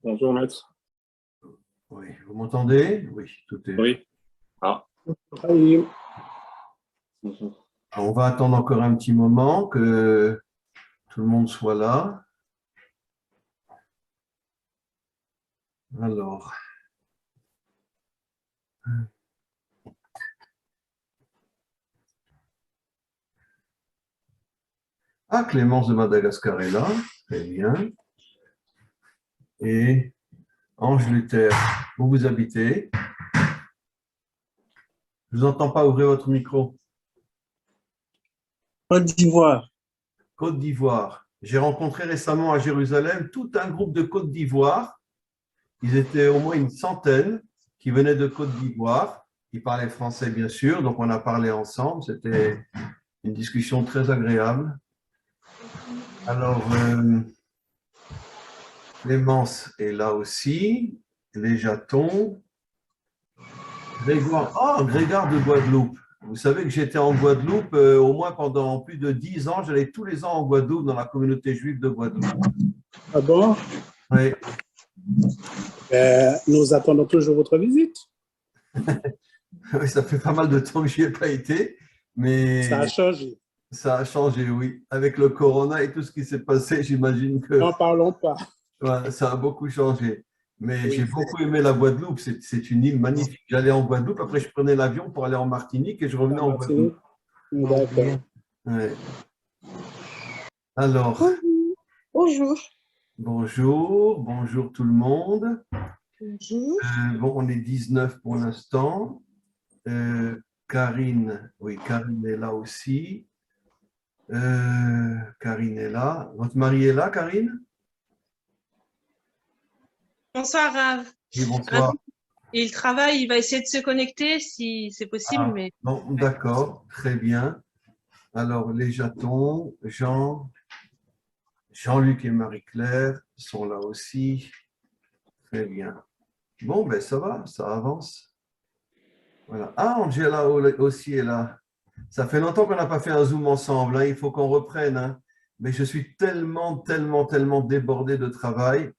Bonjour, maître. Oui, vous m'entendez? Oui, tout est. Oui. Ah. Oui. Bonjour. On va attendre encore un petit moment que tout le monde soit là. Alors. Ah, Clémence de Madagascar est là. Très bien. Et Ange Luther, où vous habitez? Je ne vous entends pas, ouvrez votre micro. Côte d'Ivoire. Côte d'Ivoire. J'ai rencontré récemment à Jérusalem tout un groupe de Côte d'Ivoire. Ils étaient au moins une centaine qui venaient de Côte d'Ivoire. Ils parlaient français, bien sûr, donc on a parlé ensemble. C'était une discussion très agréable. Alors, Clémence est là aussi. Les Jatons. Grégoire. Oh, Grégard de Guadeloupe. Vous savez que j'étais en Guadeloupe au moins pendant plus de 10 ans. J'allais tous les ans en Guadeloupe dans la communauté juive de Guadeloupe. Ah bon? Oui. Nous attendons toujours votre visite. Oui, ça fait pas mal de temps que je n'y ai pas été, mais Ça a changé. ça a changé, oui. Avec le corona et tout ce qui s'est passé, j'imagine que N'en parlons pas. ouais, ça a beaucoup changé. Mais Oui, j'ai beaucoup aimé la Guadeloupe. C'est une île magnifique. J'allais en Guadeloupe, après je prenais l'avion pour aller en Martinique et je revenais en Guadeloupe. D'accord. Ouais. Alors, Bonjour. bonjour tout le monde. Bonjour. Bon, on est 19 pour l'instant. Karine, oui, Karine est là aussi. Karine est là. Votre mari est là, Karine? Bonsoir, Rav. Oui, bonsoir. Il travaille, il va essayer de se connecter si c'est possible, Ah, mais bon, d'accord, très bien. Alors, les Jatons, Jean-Luc et Marie-Claire sont là aussi. Très bien. Bon, ben ça va, ça avance. Voilà. Ah, Angela aussi est là. Ça fait longtemps qu'on n'a pas fait un Zoom ensemble, hein. Il faut qu'on reprenne, hein. Mais je suis tellement débordé de travail.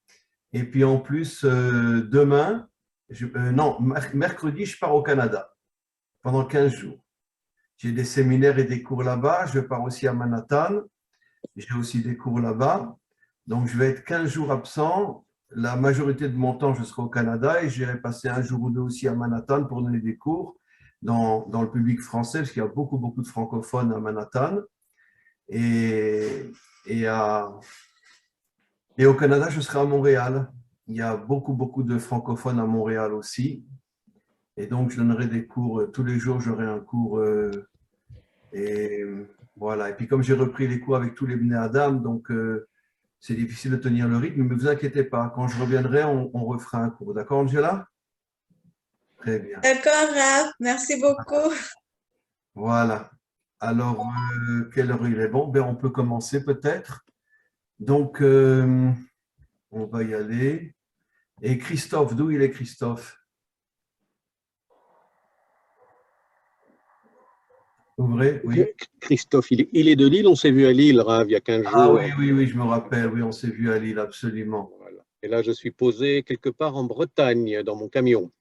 Et puis en plus, demain, mercredi, je pars au Canada pendant 15 jours. J'ai des séminaires et des cours là-bas. Je pars aussi à Manhattan. J'ai aussi des cours là-bas. Donc, je vais être 15 jours absent. La majorité de mon temps, je serai au Canada et j'irai passer un jour ou deux aussi à Manhattan pour donner des cours dans le public français, parce qu'il y a beaucoup de francophones à Manhattan. Et au Canada, je serai à Montréal. Il y a beaucoup de francophones à Montréal aussi. Et donc, je donnerai des cours. Tous les jours, j'aurai un cours. Et voilà. Et puis, comme j'ai repris les cours avec tous les Bnei Adam, donc c'est difficile de tenir le rythme. Mais ne vous inquiétez pas. Quand je reviendrai, on refera un cours. D'accord, Angela? Très bien. D'accord, Rav. Merci beaucoup. Voilà. Alors, quelle heure il est? Bon, ben, on peut commencer peut-être. Donc, on va y aller. Et Christophe, d'où il est Christophe? Ouvrez, oui. Christophe, il est de Lille, on s'est vu à Lille, Rav, il y a 15 jours. Ah oui, je me rappelle, oui, on s'est vu à Lille, absolument. Voilà. Et là, je suis posé quelque part en Bretagne, dans mon camion.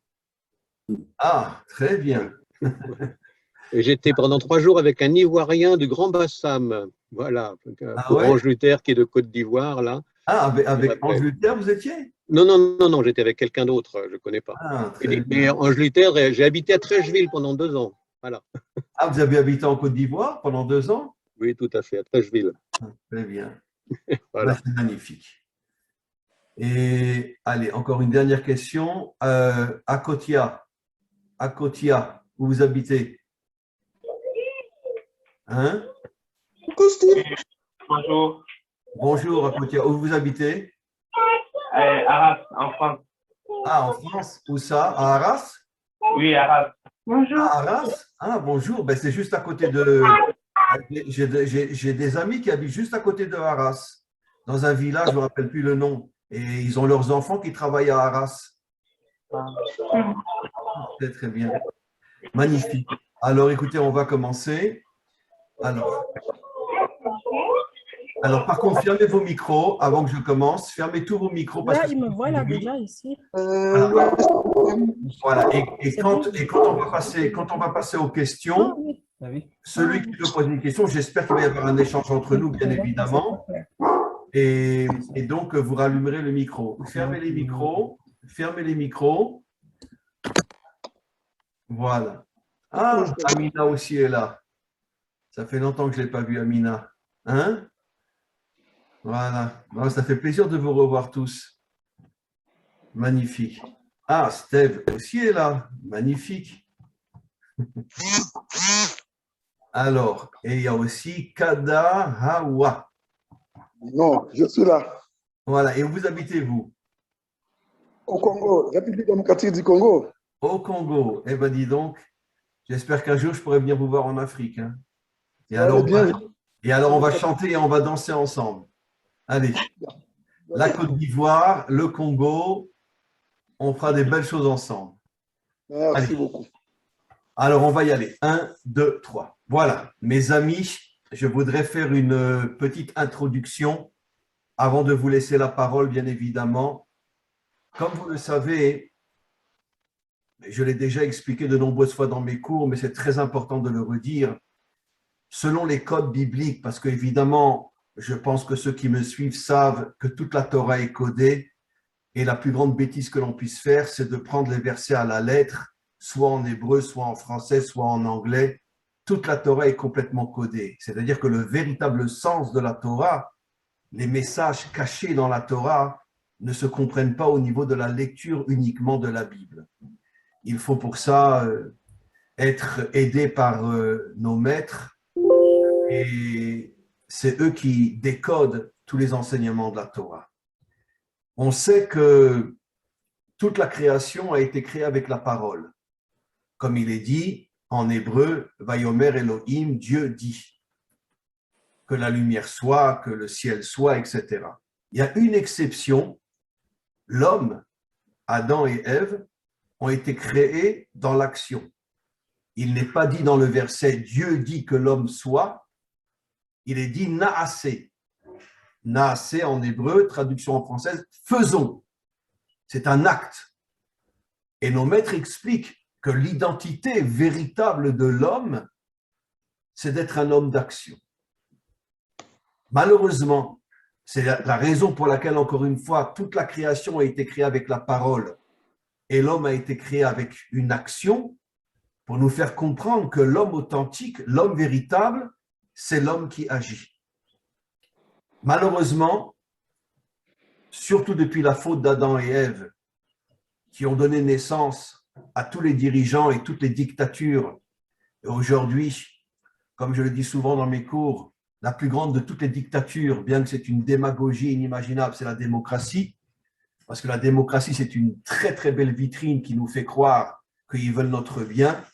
Ah, très bien. Et j'étais pendant 3 jours avec un Ivoirien du Grand Bassam, voilà, pour ouais? Ange Luther qui est de Côte d'Ivoire, là. Ah, avec Ange Luther, vous étiez? Non, j'étais avec quelqu'un d'autre, je ne connais pas. Ah, très bien. Mais Ange Luther, j'ai habité à Trècheville pendant 2 ans. Voilà. Ah, vous avez habité en Côte d'Ivoire pendant 2 ans? Oui, tout à fait, à Trècheville. Très bien. Voilà. C'est magnifique. Et allez, encore une dernière question. Akotia, où vous habitez? Hein? Bonjour. Bonjour, Akotia. Où vous habitez? Arras, en France. Ah, en France? Où ça? À Arras? Oui, Arras. Bonjour. Ah, Arras? Ah, bonjour. Ben, c'est juste à côté de… J'ai des amis qui habitent juste à côté de Arras, dans un village, je ne me rappelle plus le nom. Et ils ont leurs enfants qui travaillent à Arras. C'est très bien. Magnifique. Alors, écoutez, on va commencer. Alors, Alors, par contre, fermez vos micros avant que je commence. Fermez tous vos micros. Parce Là, que il me voit là oui. déjà ici. Voilà. Voilà. Et C'est quand, bon. quand on va passer aux Ah, questions, oui. celui qui veut poser une question, j'espère qu'il va y avoir un échange entre nous, bien évidemment. Et donc, vous rallumerez le micro. Fermez les micros. Fermez les micros. Voilà. Ah, Amina aussi est là. Ça fait longtemps que je ne l'ai pas vu, Amina. Hein? Voilà. Bon, ça fait plaisir de vous revoir tous. Magnifique. Ah, Steve aussi est là. Magnifique. Alors, et il y a aussi Kada Hawa. Non, je suis là. Voilà. Et où vous habitez, vous? Au Congo, République démocratique du Congo. Au Congo. Eh bien, dis donc, j'espère qu'un jour, je pourrai venir vous voir en Afrique. Hein. Et alors, on va chanter et on va danser ensemble. Allez. La Côte d'Ivoire, le Congo, on fera des belles choses ensemble. Merci beaucoup. Alors, on va y aller. 1, 2, 3. Voilà, mes amis, je voudrais faire une petite introduction avant de vous laisser la parole, bien évidemment. Comme vous le savez, je l'ai déjà expliqué de nombreuses fois dans mes cours, mais c'est très important de le redire. Selon les codes bibliques, parce qu'évidemment, je pense que ceux qui me suivent savent que toute la Torah est codée et la plus grande bêtise que l'on puisse faire, c'est de prendre les versets à la lettre, soit en hébreu, soit en français, soit en anglais. Toute la Torah est complètement codée. C'est-à-dire que le véritable sens de la Torah, les messages cachés dans la Torah, ne se comprennent pas au niveau de la lecture uniquement de la Bible. Il faut pour ça être aidé par nos maîtres et c'est eux qui décodent tous les enseignements de la Torah. On sait que toute la création a été créée avec la parole. Comme il est dit en hébreu, Vayomer Elohim, Dieu dit que la lumière soit, que le ciel soit, etc. Il y a une exception, l'homme, Adam et Ève, ont été créés dans l'action. Il n'est pas dit dans le verset « Dieu dit que l'homme soit », il est dit « naasé ». Naasé en hébreu, traduction en française, « faisons ». C'est un acte. Et nos maîtres expliquent que l'identité véritable de l'homme, c'est d'être un homme d'action. Malheureusement, c'est la raison pour laquelle, encore une fois, toute la création a été créée avec la parole et l'homme a été créé avec une action pour nous faire comprendre que l'homme authentique, l'homme véritable, c'est l'homme qui agit. Malheureusement, surtout depuis la faute d'Adam et Ève, qui ont donné naissance à tous les dirigeants et toutes les dictatures, et aujourd'hui, comme je le dis souvent dans mes cours, la plus grande de toutes les dictatures, bien que c'est une démagogie inimaginable, c'est la démocratie, parce que la démocratie, c'est une très très belle vitrine qui nous fait croire qu'ils veulent notre bien,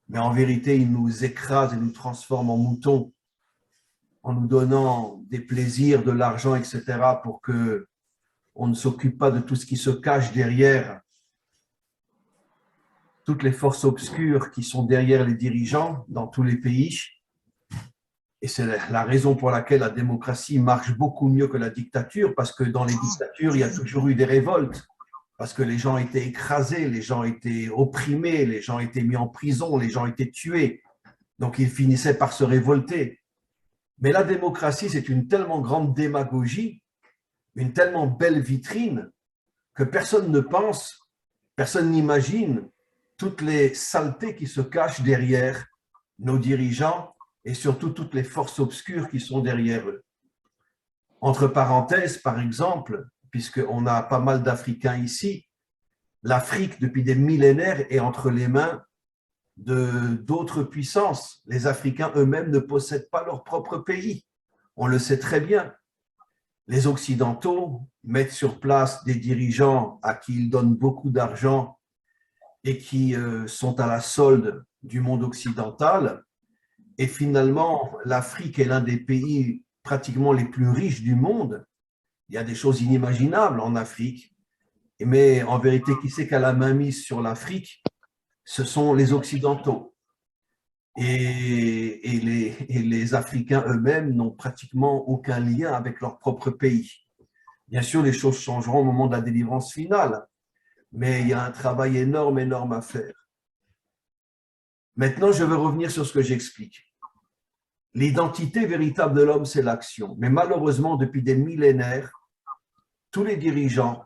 mais en vérité, ils nous écrasent et nous transforment en moutons en nous donnant des plaisirs, de l'argent, etc., pour qu'on ne s'occupe pas de tout ce qui se cache derrière toutes les forces obscures qui sont derrière les dirigeants dans tous les pays. Et c'est la raison pour laquelle la démocratie marche beaucoup mieux que la dictature, parce que dans les dictatures, il y a toujours eu des révoltes, parce que les gens étaient écrasés, les gens étaient opprimés, les gens étaient mis en prison, les gens étaient tués. Donc, ils finissaient par se révolter. Mais la démocratie, c'est une tellement grande démagogie, une tellement belle vitrine, que personne ne pense, personne n'imagine toutes les saletés qui se cachent derrière nos dirigeants et surtout toutes les forces obscures qui sont derrière eux. Entre parenthèses, par exemple, puisqu'on a pas mal d'Africains ici, l'Afrique, depuis des millénaires, est entre les mains d'autres puissances. Les Africains eux-mêmes ne possèdent pas leur propre pays. On le sait très bien. Les Occidentaux mettent sur place des dirigeants à qui ils donnent beaucoup d'argent et qui sont à la solde du monde occidental. Et finalement, l'Afrique est l'un des pays pratiquement les plus riches du monde. Il y a des choses inimaginables en Afrique. Mais en vérité, qui c'est qui a la main mise sur l'Afrique? Ce sont les Occidentaux. et les Africains eux-mêmes n'ont pratiquement aucun lien avec leur propre pays. Bien sûr, les choses changeront au moment de la délivrance finale, mais il y a un travail énorme, énorme à faire. Maintenant, je veux revenir sur ce que j'explique. L'identité véritable de l'homme, c'est l'action. Mais malheureusement, depuis des millénaires, tous les dirigeants,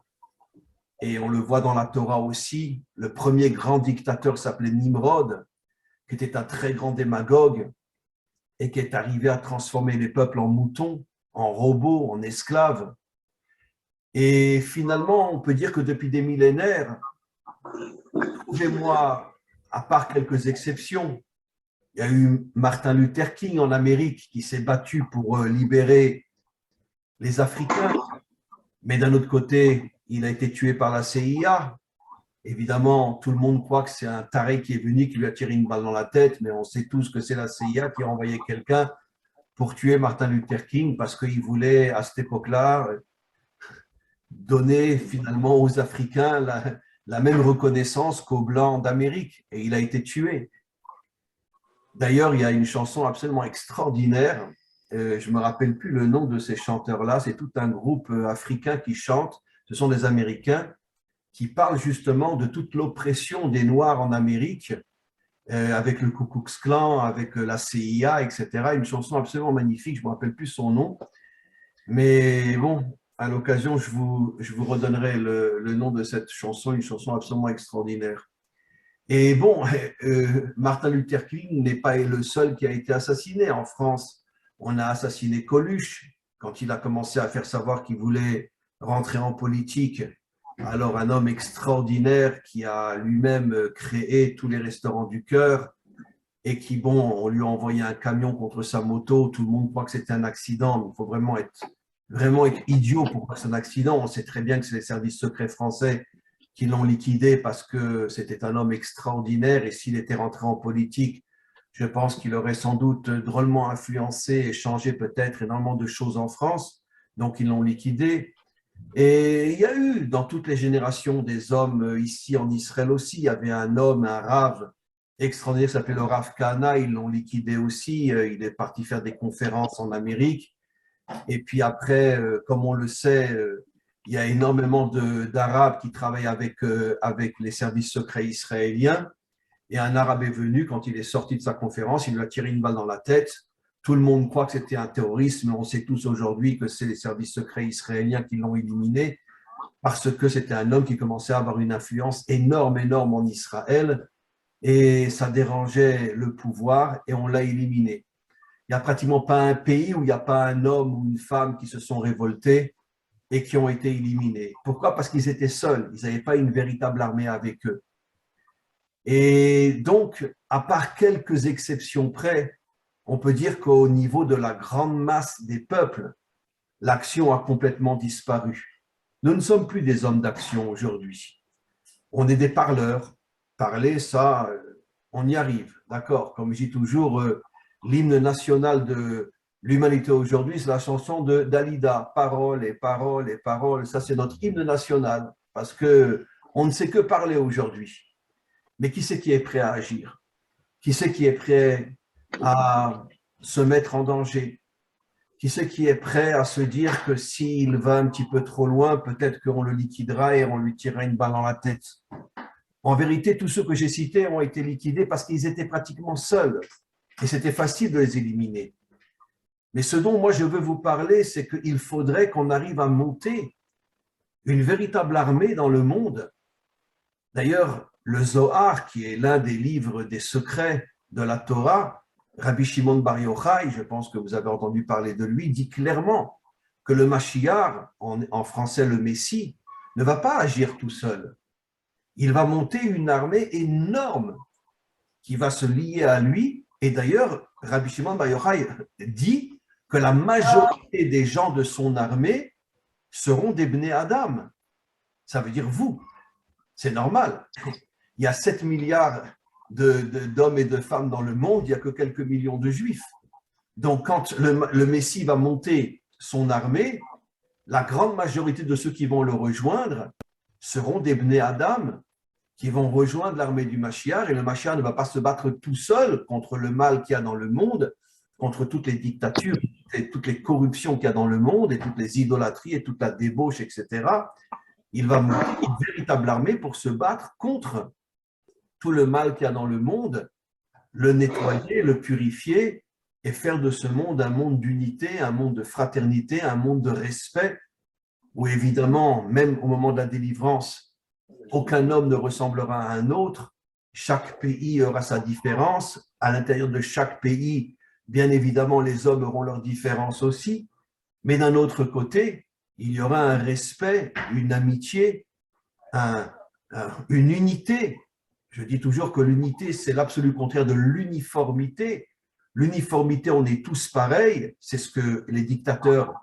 et on le voit dans la Torah aussi, le premier grand dictateur s'appelait Nimrod, qui était un très grand démagogue et qui est arrivé à transformer les peuples en moutons, en robots, en esclaves. Et finalement, on peut dire que depuis des millénaires, trouvez-moi, à part quelques exceptions, il y a eu Martin Luther King en Amérique qui s'est battu pour libérer les Africains, mais d'un autre côté, il a été tué par la CIA. Évidemment, tout le monde croit que c'est un taré qui est venu, qui lui a tiré une balle dans la tête, mais on sait tous que c'est la CIA qui a envoyé quelqu'un pour tuer Martin Luther King parce qu'il voulait, à cette époque-là, donner finalement aux Africains la même reconnaissance qu'aux Blancs d'Amérique. Et il a été tué. D'ailleurs, il y a une chanson absolument extraordinaire. Je ne me rappelle plus le nom de ces chanteurs-là. C'est tout un groupe africain qui chante. Ce sont des Américains qui parlent justement de toute l'oppression des Noirs en Amérique, avec le Ku Klux Klan, avec la CIA, etc. Une chanson absolument magnifique. Je ne me rappelle plus son nom. Mais bon, à l'occasion, je vous redonnerai le nom de cette chanson, une chanson absolument extraordinaire. Et bon, Martin Luther King n'est pas le seul qui a été assassiné. En France, on a assassiné Coluche quand il a commencé à faire savoir qu'il voulait rentrer en politique. Alors, un homme extraordinaire qui a lui-même créé tous les restaurants du cœur et qui, bon, on lui a envoyé un camion contre sa moto. Tout le monde croit que c'était un accident, mais il faut vraiment être idiot pour croire que c'est un accident. On sait très bien que c'est les services secrets français qui l'ont liquidé parce que c'était un homme extraordinaire et s'il était rentré en politique, je pense qu'il aurait sans doute drôlement influencé et changé peut-être énormément de choses en France. Donc, ils l'ont liquidé. Et il y a eu dans toutes les générations des hommes ici en Israël aussi. Il y avait un homme, un Rav extraordinaire qui s'appelait le Rav Kahana. Ils l'ont liquidé aussi. Il est parti faire des conférences en Amérique. Et puis après, comme on le sait, il y a énormément d'Arabes qui travaillent avec les services secrets israéliens. Et un Arabe est venu, quand il est sorti de sa conférence, il lui a tiré une balle dans la tête. Tout le monde croit que c'était un terroriste, mais on sait tous aujourd'hui que c'est les services secrets israéliens qui l'ont éliminé parce que c'était un homme qui commençait à avoir une influence énorme, énorme en Israël et ça dérangeait le pouvoir et on l'a éliminé. Il n'y a pratiquement pas un pays où il n'y a pas un homme ou une femme qui se sont révoltés et qui ont été éliminés. Pourquoi? Parce qu'ils étaient seuls, ils n'avaient pas une véritable armée avec eux. Et donc, à part quelques exceptions près, on peut dire qu'au niveau de la grande masse des peuples, l'action a complètement disparu. Nous ne sommes plus des hommes d'action aujourd'hui. On est des parleurs. Parler, ça, on y arrive, d'accord? Comme je dis toujours, l'hymne national de l'humanité aujourd'hui, c'est la chanson de Dalida, paroles et paroles et paroles. Ça, c'est notre hymne national parce qu'on ne sait que parler aujourd'hui. Mais qui c'est qui est prêt à agir? Qui c'est qui est prêt à se mettre en danger? Qui c'est qui est prêt à se dire que s'il va un petit peu trop loin, peut-être qu'on le liquidera et on lui tirera une balle dans la tête? En vérité, tous ceux que j'ai cités ont été liquidés parce qu'ils étaient pratiquement seuls et c'était facile de les éliminer. Mais ce dont moi je veux vous parler, c'est qu'il faudrait qu'on arrive à monter une véritable armée dans le monde. D'ailleurs, le Zohar, qui est l'un des livres des secrets de la Torah, Rabbi Shimon Bar Yochai, je pense que vous avez entendu parler de lui, dit clairement que le Mashiach, en français le Messie, ne va pas agir tout seul. Il va monter une armée énorme qui va se lier à lui. Et d'ailleurs, Rabbi Shimon Bar Yochai dit que la majorité des gens de son armée seront des Bnei Adam. Ça veut dire vous. C'est normal. Il y a 7 milliards d'hommes et de femmes dans le monde, il n'y a que quelques millions de juifs. Donc, quand le Messie va monter son armée, la grande majorité de ceux qui vont le rejoindre seront des Bnei Adam qui vont rejoindre l'armée du Mashiach, et le Mashiach ne va pas se battre tout seul contre le mal qu'il y a dans le monde, contre toutes les dictatures et toutes les corruptions qu'il y a dans le monde, et toutes les idolâtries et toute la débauche, etc. Il va monter une véritable armée pour se battre contre tout le mal qu'il y a dans le monde, le nettoyer, le purifier, et faire de ce monde un monde d'unité, un monde de fraternité, un monde de respect, où évidemment, même au moment de la délivrance, aucun homme ne ressemblera à un autre, chaque pays aura sa différence, à l'intérieur de chaque pays, bien évidemment, les hommes auront leurs différences aussi, mais d'un autre côté, il y aura un respect, une amitié, une unité. Je dis toujours que l'unité, c'est l'absolu contraire de l'uniformité. L'uniformité, on est tous pareils, c'est ce que les dictateurs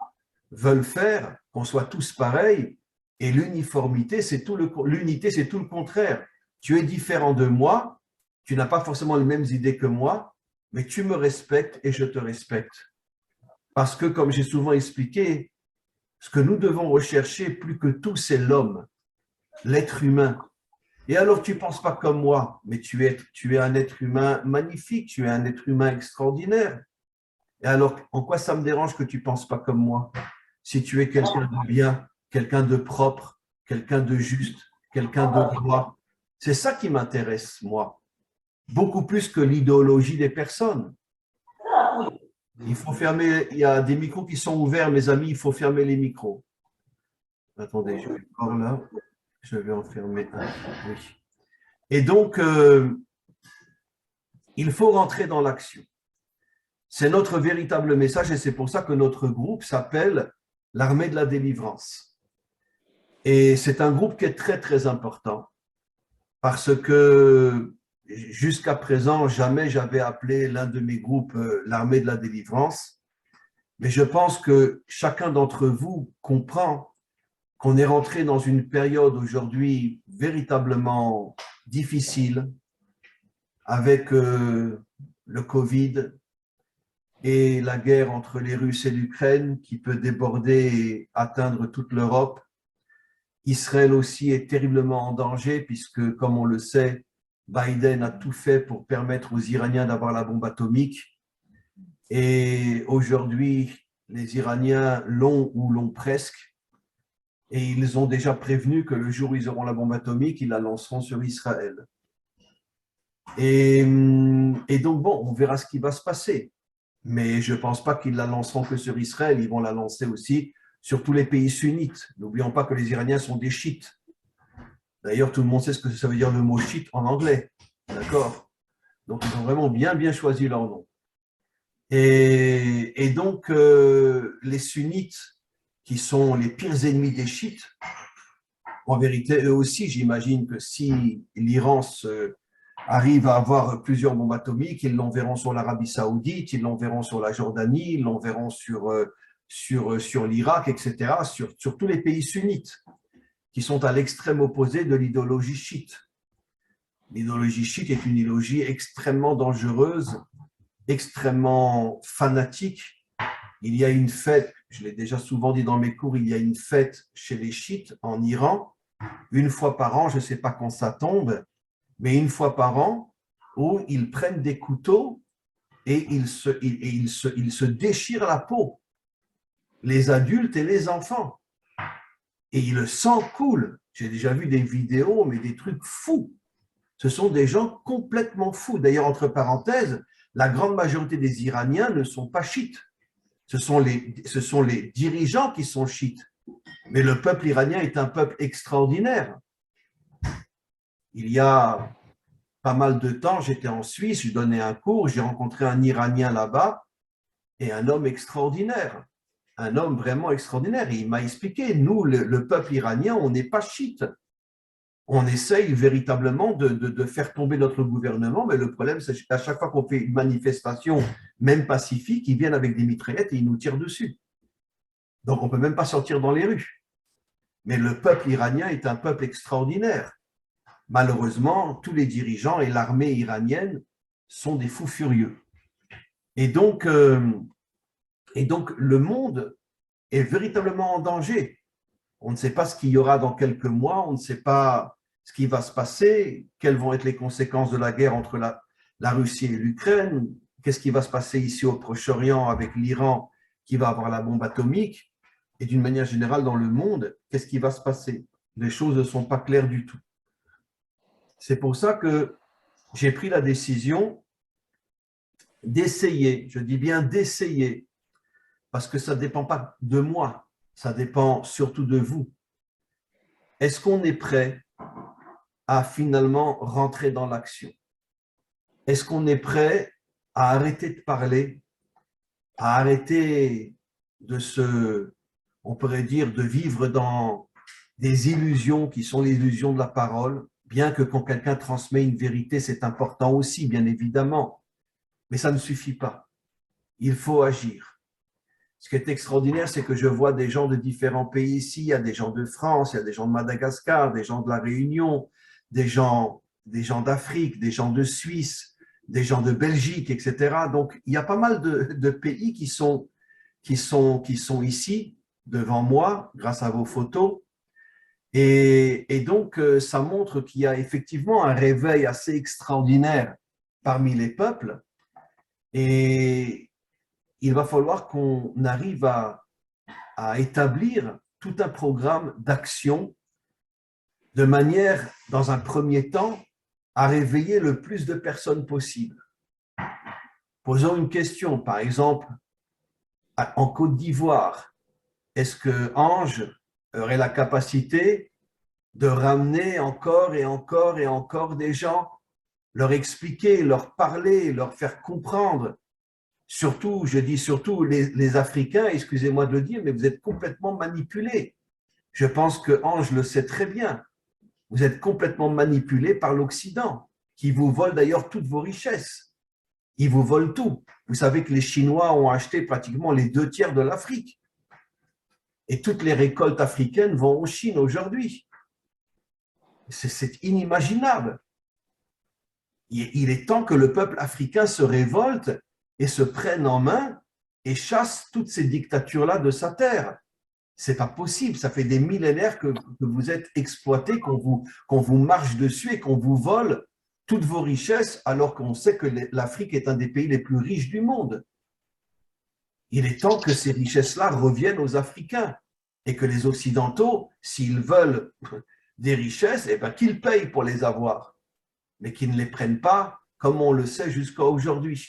veulent faire, qu'on soit tous pareils, et l'uniformité, l'unité, c'est tout le contraire. Tu es différent de moi, tu n'as pas forcément les mêmes idées que moi, mais tu me respectes et je te respecte. Parce que, comme j'ai souvent expliqué, ce que nous devons rechercher plus que tout, c'est l'homme, l'être humain. Et alors, tu ne penses pas comme moi, mais tu es un être humain magnifique, tu es un être humain extraordinaire. Et alors, en quoi ça me dérange que tu ne penses pas comme moi? Si tu es quelqu'un de bien, quelqu'un de propre, quelqu'un de juste, quelqu'un de droit. C'est ça qui m'intéresse, moi, beaucoup plus que l'idéologie des personnes. Il faut fermer, il y a des micros qui sont ouverts, mes amis, il faut fermer les micros. Attendez, je vais encore là, je vais en fermer un. Oui. Et donc, il faut rentrer dans l'action. C'est notre véritable message et c'est pour ça que notre groupe s'appelle l'Armée de la délivrance. Et c'est un groupe qui est très, très important parce que jusqu'à présent, jamais j'avais appelé l'un de mes groupes l'Armée de la délivrance. Mais je pense que chacun d'entre vous comprend qu'on est rentré dans une période aujourd'hui véritablement difficile avec le Covid et la guerre entre les Russes et l'Ukraine qui peut déborder et atteindre toute l'Europe. Israël aussi est terriblement en danger puisque, comme on le sait, Biden a tout fait pour permettre aux Iraniens d'avoir la bombe atomique. Et aujourd'hui, les Iraniens l'ont ou l'ont presque. Et ils ont déjà prévenu que le jour où ils auront la bombe atomique, ils la lanceront sur Israël. Et donc, bon, on verra ce qui va se passer. Mais je ne pense pas qu'ils la lanceront que sur Israël, ils vont la lancer aussi sur tous les pays sunnites. N'oublions pas que les Iraniens sont des chiites. D'ailleurs, tout le monde sait ce que ça veut dire le mot chiite en anglais. D'accord? Donc, ils ont vraiment bien, bien choisi leur nom. Et donc, les sunnites, qui sont les pires ennemis des chiites, en vérité, eux aussi, j'imagine que si l'Iran arrive à avoir plusieurs bombes atomiques, ils l'enverront sur l'Arabie Saoudite, ils l'enverront sur la Jordanie, ils l'enverront sur l'Irak, etc., sur tous les pays sunnites qui sont à l'extrême opposé de l'idéologie chiite. L'idéologie chiite est une idéologie extrêmement dangereuse, extrêmement fanatique. Il y a une fête, je l'ai déjà souvent dit dans mes cours, il y a une fête chez les chiites en Iran, une fois par an, je ne sais pas quand ça tombe, mais une fois par an, où ils prennent des couteaux et ils se déchirent la peau, les adultes et les enfants. Et le sang coule. J'ai déjà vu des vidéos, mais des trucs fous. Ce sont des gens complètement fous. D'ailleurs, entre parenthèses, la grande majorité des Iraniens ne sont pas chiites. Ce sont les dirigeants qui sont chiites. Mais le peuple iranien est un peuple extraordinaire. Il y a pas mal de temps, j'étais en Suisse, je donnais un cours, j'ai rencontré un Iranien là-bas et un homme extraordinaire. Un homme vraiment extraordinaire. Et il m'a expliqué, nous, le peuple iranien, on n'est pas chiite. On essaye véritablement de faire tomber notre gouvernement, mais le problème, c'est qu'à chaque fois qu'on fait une manifestation, même pacifique, ils viennent avec des mitraillettes et ils nous tirent dessus. Donc, on ne peut même pas sortir dans les rues. Mais le peuple iranien est un peuple extraordinaire. Malheureusement, tous les dirigeants et l'armée iranienne sont des fous furieux. Et donc, le monde est véritablement en danger. On ne sait pas ce qu'il y aura dans quelques mois, on ne sait pas ce qui va se passer, quelles vont être les conséquences de la guerre entre la Russie et l'Ukraine, qu'est-ce qui va se passer ici au Proche-Orient avec l'Iran qui va avoir la bombe atomique, et d'une manière générale dans le monde, qu'est-ce qui va se passer? Les choses ne sont pas claires du tout. C'est pour ça que j'ai pris la décision d'essayer, je dis bien d'essayer, parce que ça ne dépend pas de moi, ça dépend surtout de vous. Est-ce qu'on est prêt à finalement rentrer dans l'action? Est-ce qu'on est prêt à arrêter de parler, à arrêter on pourrait dire, de vivre dans des illusions qui sont les illusions de la parole, bien que quand quelqu'un transmet une vérité, c'est important aussi, bien évidemment, mais ça ne suffit pas. Il faut agir. Ce qui est extraordinaire, c'est que je vois des gens de différents pays ici, il y a des gens de France, il y a des gens de Madagascar, des gens de la Réunion, des gens d'Afrique, des gens de Suisse, des gens de Belgique, etc. Donc, il y a pas mal de pays qui sont ici, devant moi, grâce à vos photos. Et donc, ça montre qu'il y a effectivement un réveil assez extraordinaire parmi les peuples. Et il va falloir qu'on arrive à établir tout un programme d'action de manière, dans un premier temps, à réveiller le plus de personnes possible. Posons une question, par exemple, en Côte d'Ivoire, est-ce que Ange aurait la capacité de ramener encore et encore et encore des gens, leur expliquer, leur parler, leur faire comprendre? Surtout, je dis surtout les Africains, excusez-moi de le dire, mais vous êtes complètement manipulés. Je pense que Ange le sait très bien. Vous êtes complètement manipulés par l'Occident, qui vous vole d'ailleurs toutes vos richesses. Ils vous volent tout. Vous savez que les Chinois ont acheté pratiquement les 2/3 de l'Afrique. Et toutes les récoltes africaines vont en Chine aujourd'hui. C'est inimaginable. Il est temps que le peuple africain se révolte et se prenne en main et chasse toutes ces dictatures-là de sa terre. C'est pas possible, ça fait des millénaires que vous êtes exploités, qu'on vous marche dessus et qu'on vous vole toutes vos richesses, alors qu'on sait que l'Afrique est un des pays les plus riches du monde. Il est temps que ces richesses-là reviennent aux Africains et que les Occidentaux, s'ils veulent des richesses, eh ben, qu'ils payent pour les avoir, mais qu'ils ne les prennent pas comme on le sait jusqu'à aujourd'hui.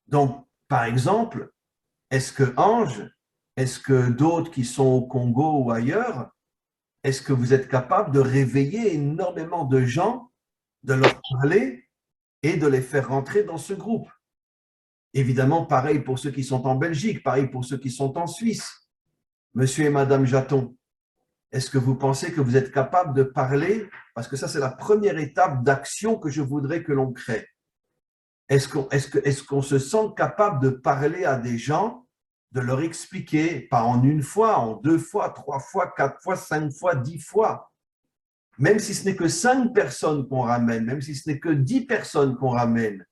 Donc, par exemple, est-ce que Ange, est-ce que d'autres qui sont au Congo ou ailleurs, est-ce que vous êtes capable de réveiller énormément de gens, de leur parler et de les faire rentrer dans ce groupe? Évidemment, pareil pour ceux qui sont en Belgique, pareil pour ceux qui sont en Suisse. Monsieur et Madame Jaton, est-ce que vous pensez que vous êtes capable de parler? Parce que ça, c'est la première étape d'action que je voudrais que l'on crée. Est-ce qu'on se sent capable de parler à des gens, de leur expliquer, pas en une fois, en 2 fois, 3 fois, 4 fois, 5 fois, 10 fois, même si ce n'est que 5 personnes qu'on ramène, même si ce n'est que 10 personnes qu'on ramène,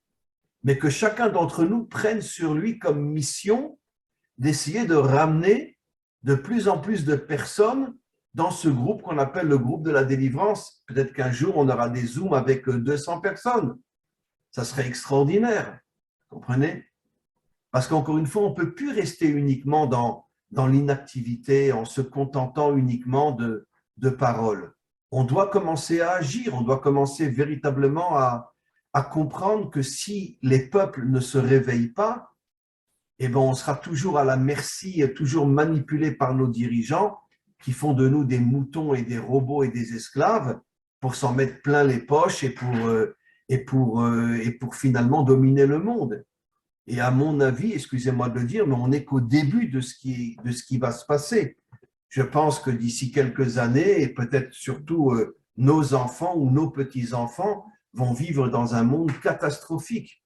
mais que chacun d'entre nous prenne sur lui comme mission d'essayer de ramener de plus en plus de personnes dans ce groupe qu'on appelle le groupe de la délivrance. Peut-être qu'un jour, on aura des Zooms avec 200 personnes. Ça serait extraordinaire, comprenez? Parce qu'encore une fois, on ne peut plus rester uniquement dans l'inactivité, en se contentant uniquement de paroles. On doit commencer à agir, on doit commencer véritablement à comprendre que si les peuples ne se réveillent pas, eh ben on sera toujours à la merci, toujours manipulé par nos dirigeants qui font de nous des moutons et des robots et des esclaves pour s'en mettre plein les poches et pour finalement dominer le monde. Et à mon avis, excusez-moi de le dire, mais on n'est qu'au début de ce qui va se passer. Je pense que d'ici quelques années, et peut-être surtout nos enfants ou nos petits-enfants vont vivre dans un monde catastrophique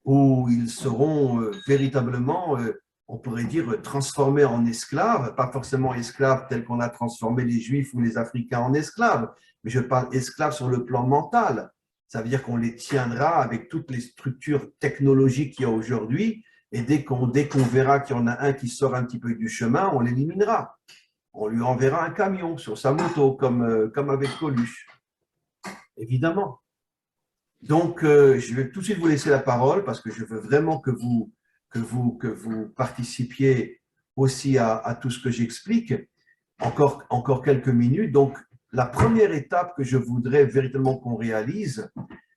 où ils seront véritablement, on pourrait dire, transformés en esclaves, pas forcément esclaves tels qu'on a transformé les Juifs ou les Africains en esclaves, mais je parle esclaves sur le plan mental. Ça veut dire qu'on les tiendra avec toutes les structures technologiques qu'il y a aujourd'hui, et dès qu'on verra qu'il y en a un qui sort un petit peu du chemin, on l'éliminera. on lui enverra un camion sur sa moto, comme avec Coluche. Évidemment. Donc, je vais tout de suite vous laisser la parole parce que je veux vraiment que vous participiez aussi à tout ce que j'explique. Encore quelques minutes. Donc, la première étape que je voudrais véritablement qu'on réalise,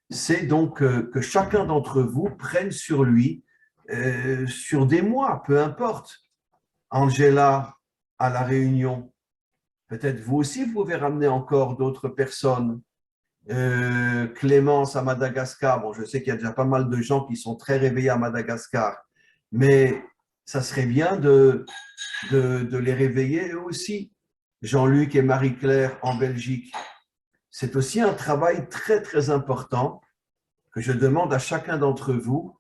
c'est donc que chacun d'entre vous prenne sur lui, sur des mois, peu importe. Angela à La Réunion, peut-être vous aussi, vous pouvez ramener encore d'autres personnes. Clémence à Madagascar, bon, je sais qu'il y a déjà pas mal de gens qui sont très réveillés à Madagascar, mais ça serait bien de les réveiller eux aussi. Jean-Luc et Marie-Claire en Belgique. C'est aussi un travail très, très important que je demande à chacun d'entre vous.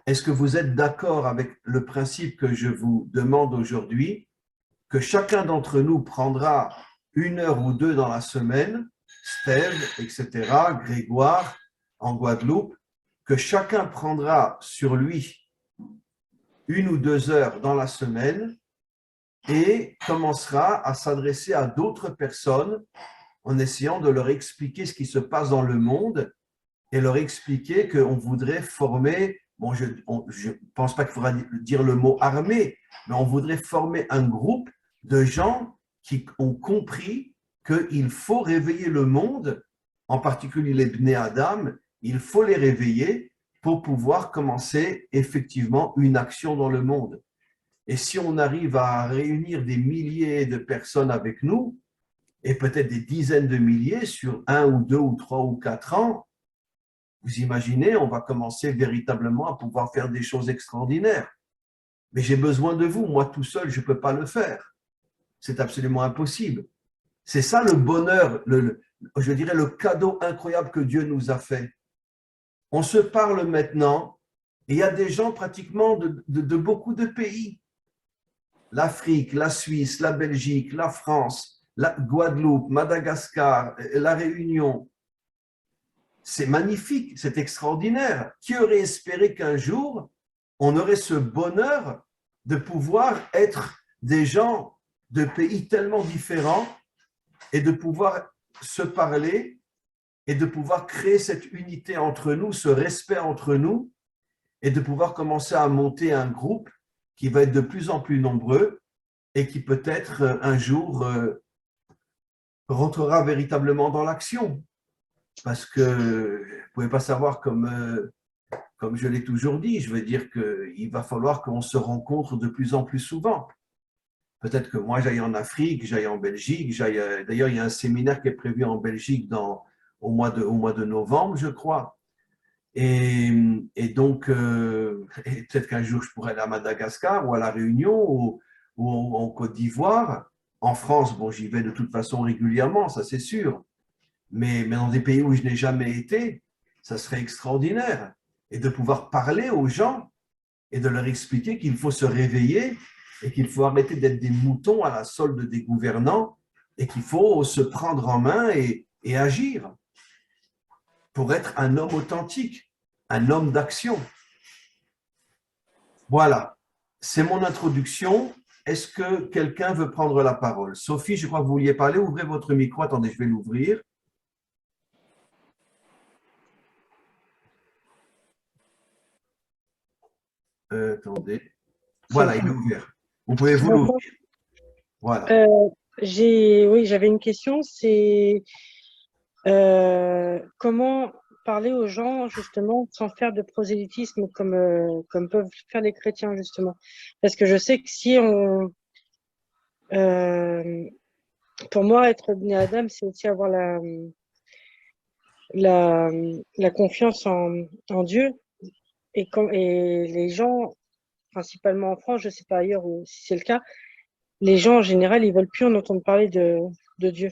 Est-ce que vous êtes d'accord avec le principe que je vous demande aujourd'hui, que chacun d'entre nous prendra 1 heure ou 2 dans la semaine, Steve, etc., Grégoire, en Guadeloupe, que chacun prendra sur lui 1 ou 2 heures dans la semaine et commencera à s'adresser à d'autres personnes en essayant de leur expliquer ce qui se passe dans le monde et leur expliquer qu'on voudrait former, bon, je ne pense pas qu'il faudra dire le mot armée, mais on voudrait former un groupe de gens qui ont compris qu'il faut réveiller le monde, en particulier les Bnei Adam, il faut les réveiller pour pouvoir commencer effectivement une action dans le monde. Et si on arrive à réunir des milliers de personnes avec nous, et peut-être des dizaines de milliers sur 1 ou 2 ou 3 ou 4 ans, vous imaginez, on va commencer véritablement à pouvoir faire des choses extraordinaires. Mais j'ai besoin de vous, moi tout seul, je ne peux pas le faire. C'est absolument impossible. C'est ça le bonheur, je dirais le cadeau incroyable que Dieu nous a fait. On se parle maintenant, et il y a des gens pratiquement de beaucoup de pays. L'Afrique, la Suisse, la Belgique, la France, la Guadeloupe, Madagascar, la Réunion. C'est magnifique, c'est extraordinaire. Qui aurait espéré qu'un jour, on aurait ce bonheur de pouvoir être des gens de pays tellement différents et de pouvoir se parler et de pouvoir créer cette unité entre nous, ce respect entre nous et de pouvoir commencer à monter un groupe qui va être de plus en plus nombreux et qui peut-être un jour rentrera véritablement dans l'action. Parce que vous ne pouvez pas savoir comme je l'ai toujours dit, je veux dire qu'il va falloir qu'on se rencontre de plus en plus souvent. Peut-être que moi j'aille en Afrique, j'aille en Belgique, d'ailleurs il y a un séminaire qui est prévu en Belgique au mois de novembre, je crois. Et donc, peut-être qu'un jour je pourrais aller à Madagascar ou à La Réunion ou en Côte d'Ivoire. En France, bon, j'y vais de toute façon régulièrement, ça c'est sûr. Mais dans des pays où je n'ai jamais été, ça serait extraordinaire. Et de pouvoir parler aux gens et de leur expliquer qu'il faut se réveiller et qu'il faut arrêter d'être des moutons à la solde des gouvernants et qu'il faut se prendre en main et agir pour être un homme authentique, un homme d'action. Voilà, c'est mon introduction. Est-ce que quelqu'un veut prendre la parole? Sophie, je crois que vous vouliez parler. Ouvrez votre micro. Attendez, je vais l'ouvrir. Attendez. Voilà, il est ouvert. Vous pouvez vous l'ouvrir. Voilà. Oui, j'avais une question, c'est comment parler aux gens justement sans faire de prosélytisme comme peuvent faire les chrétiens justement. Parce que je sais que si pour moi, être Bnei Adam, c'est aussi avoir la confiance en Dieu. Et les gens, principalement en France, je ne sais pas ailleurs si c'est le cas, les gens en général, ils ne veulent plus en entendre parler de Dieu.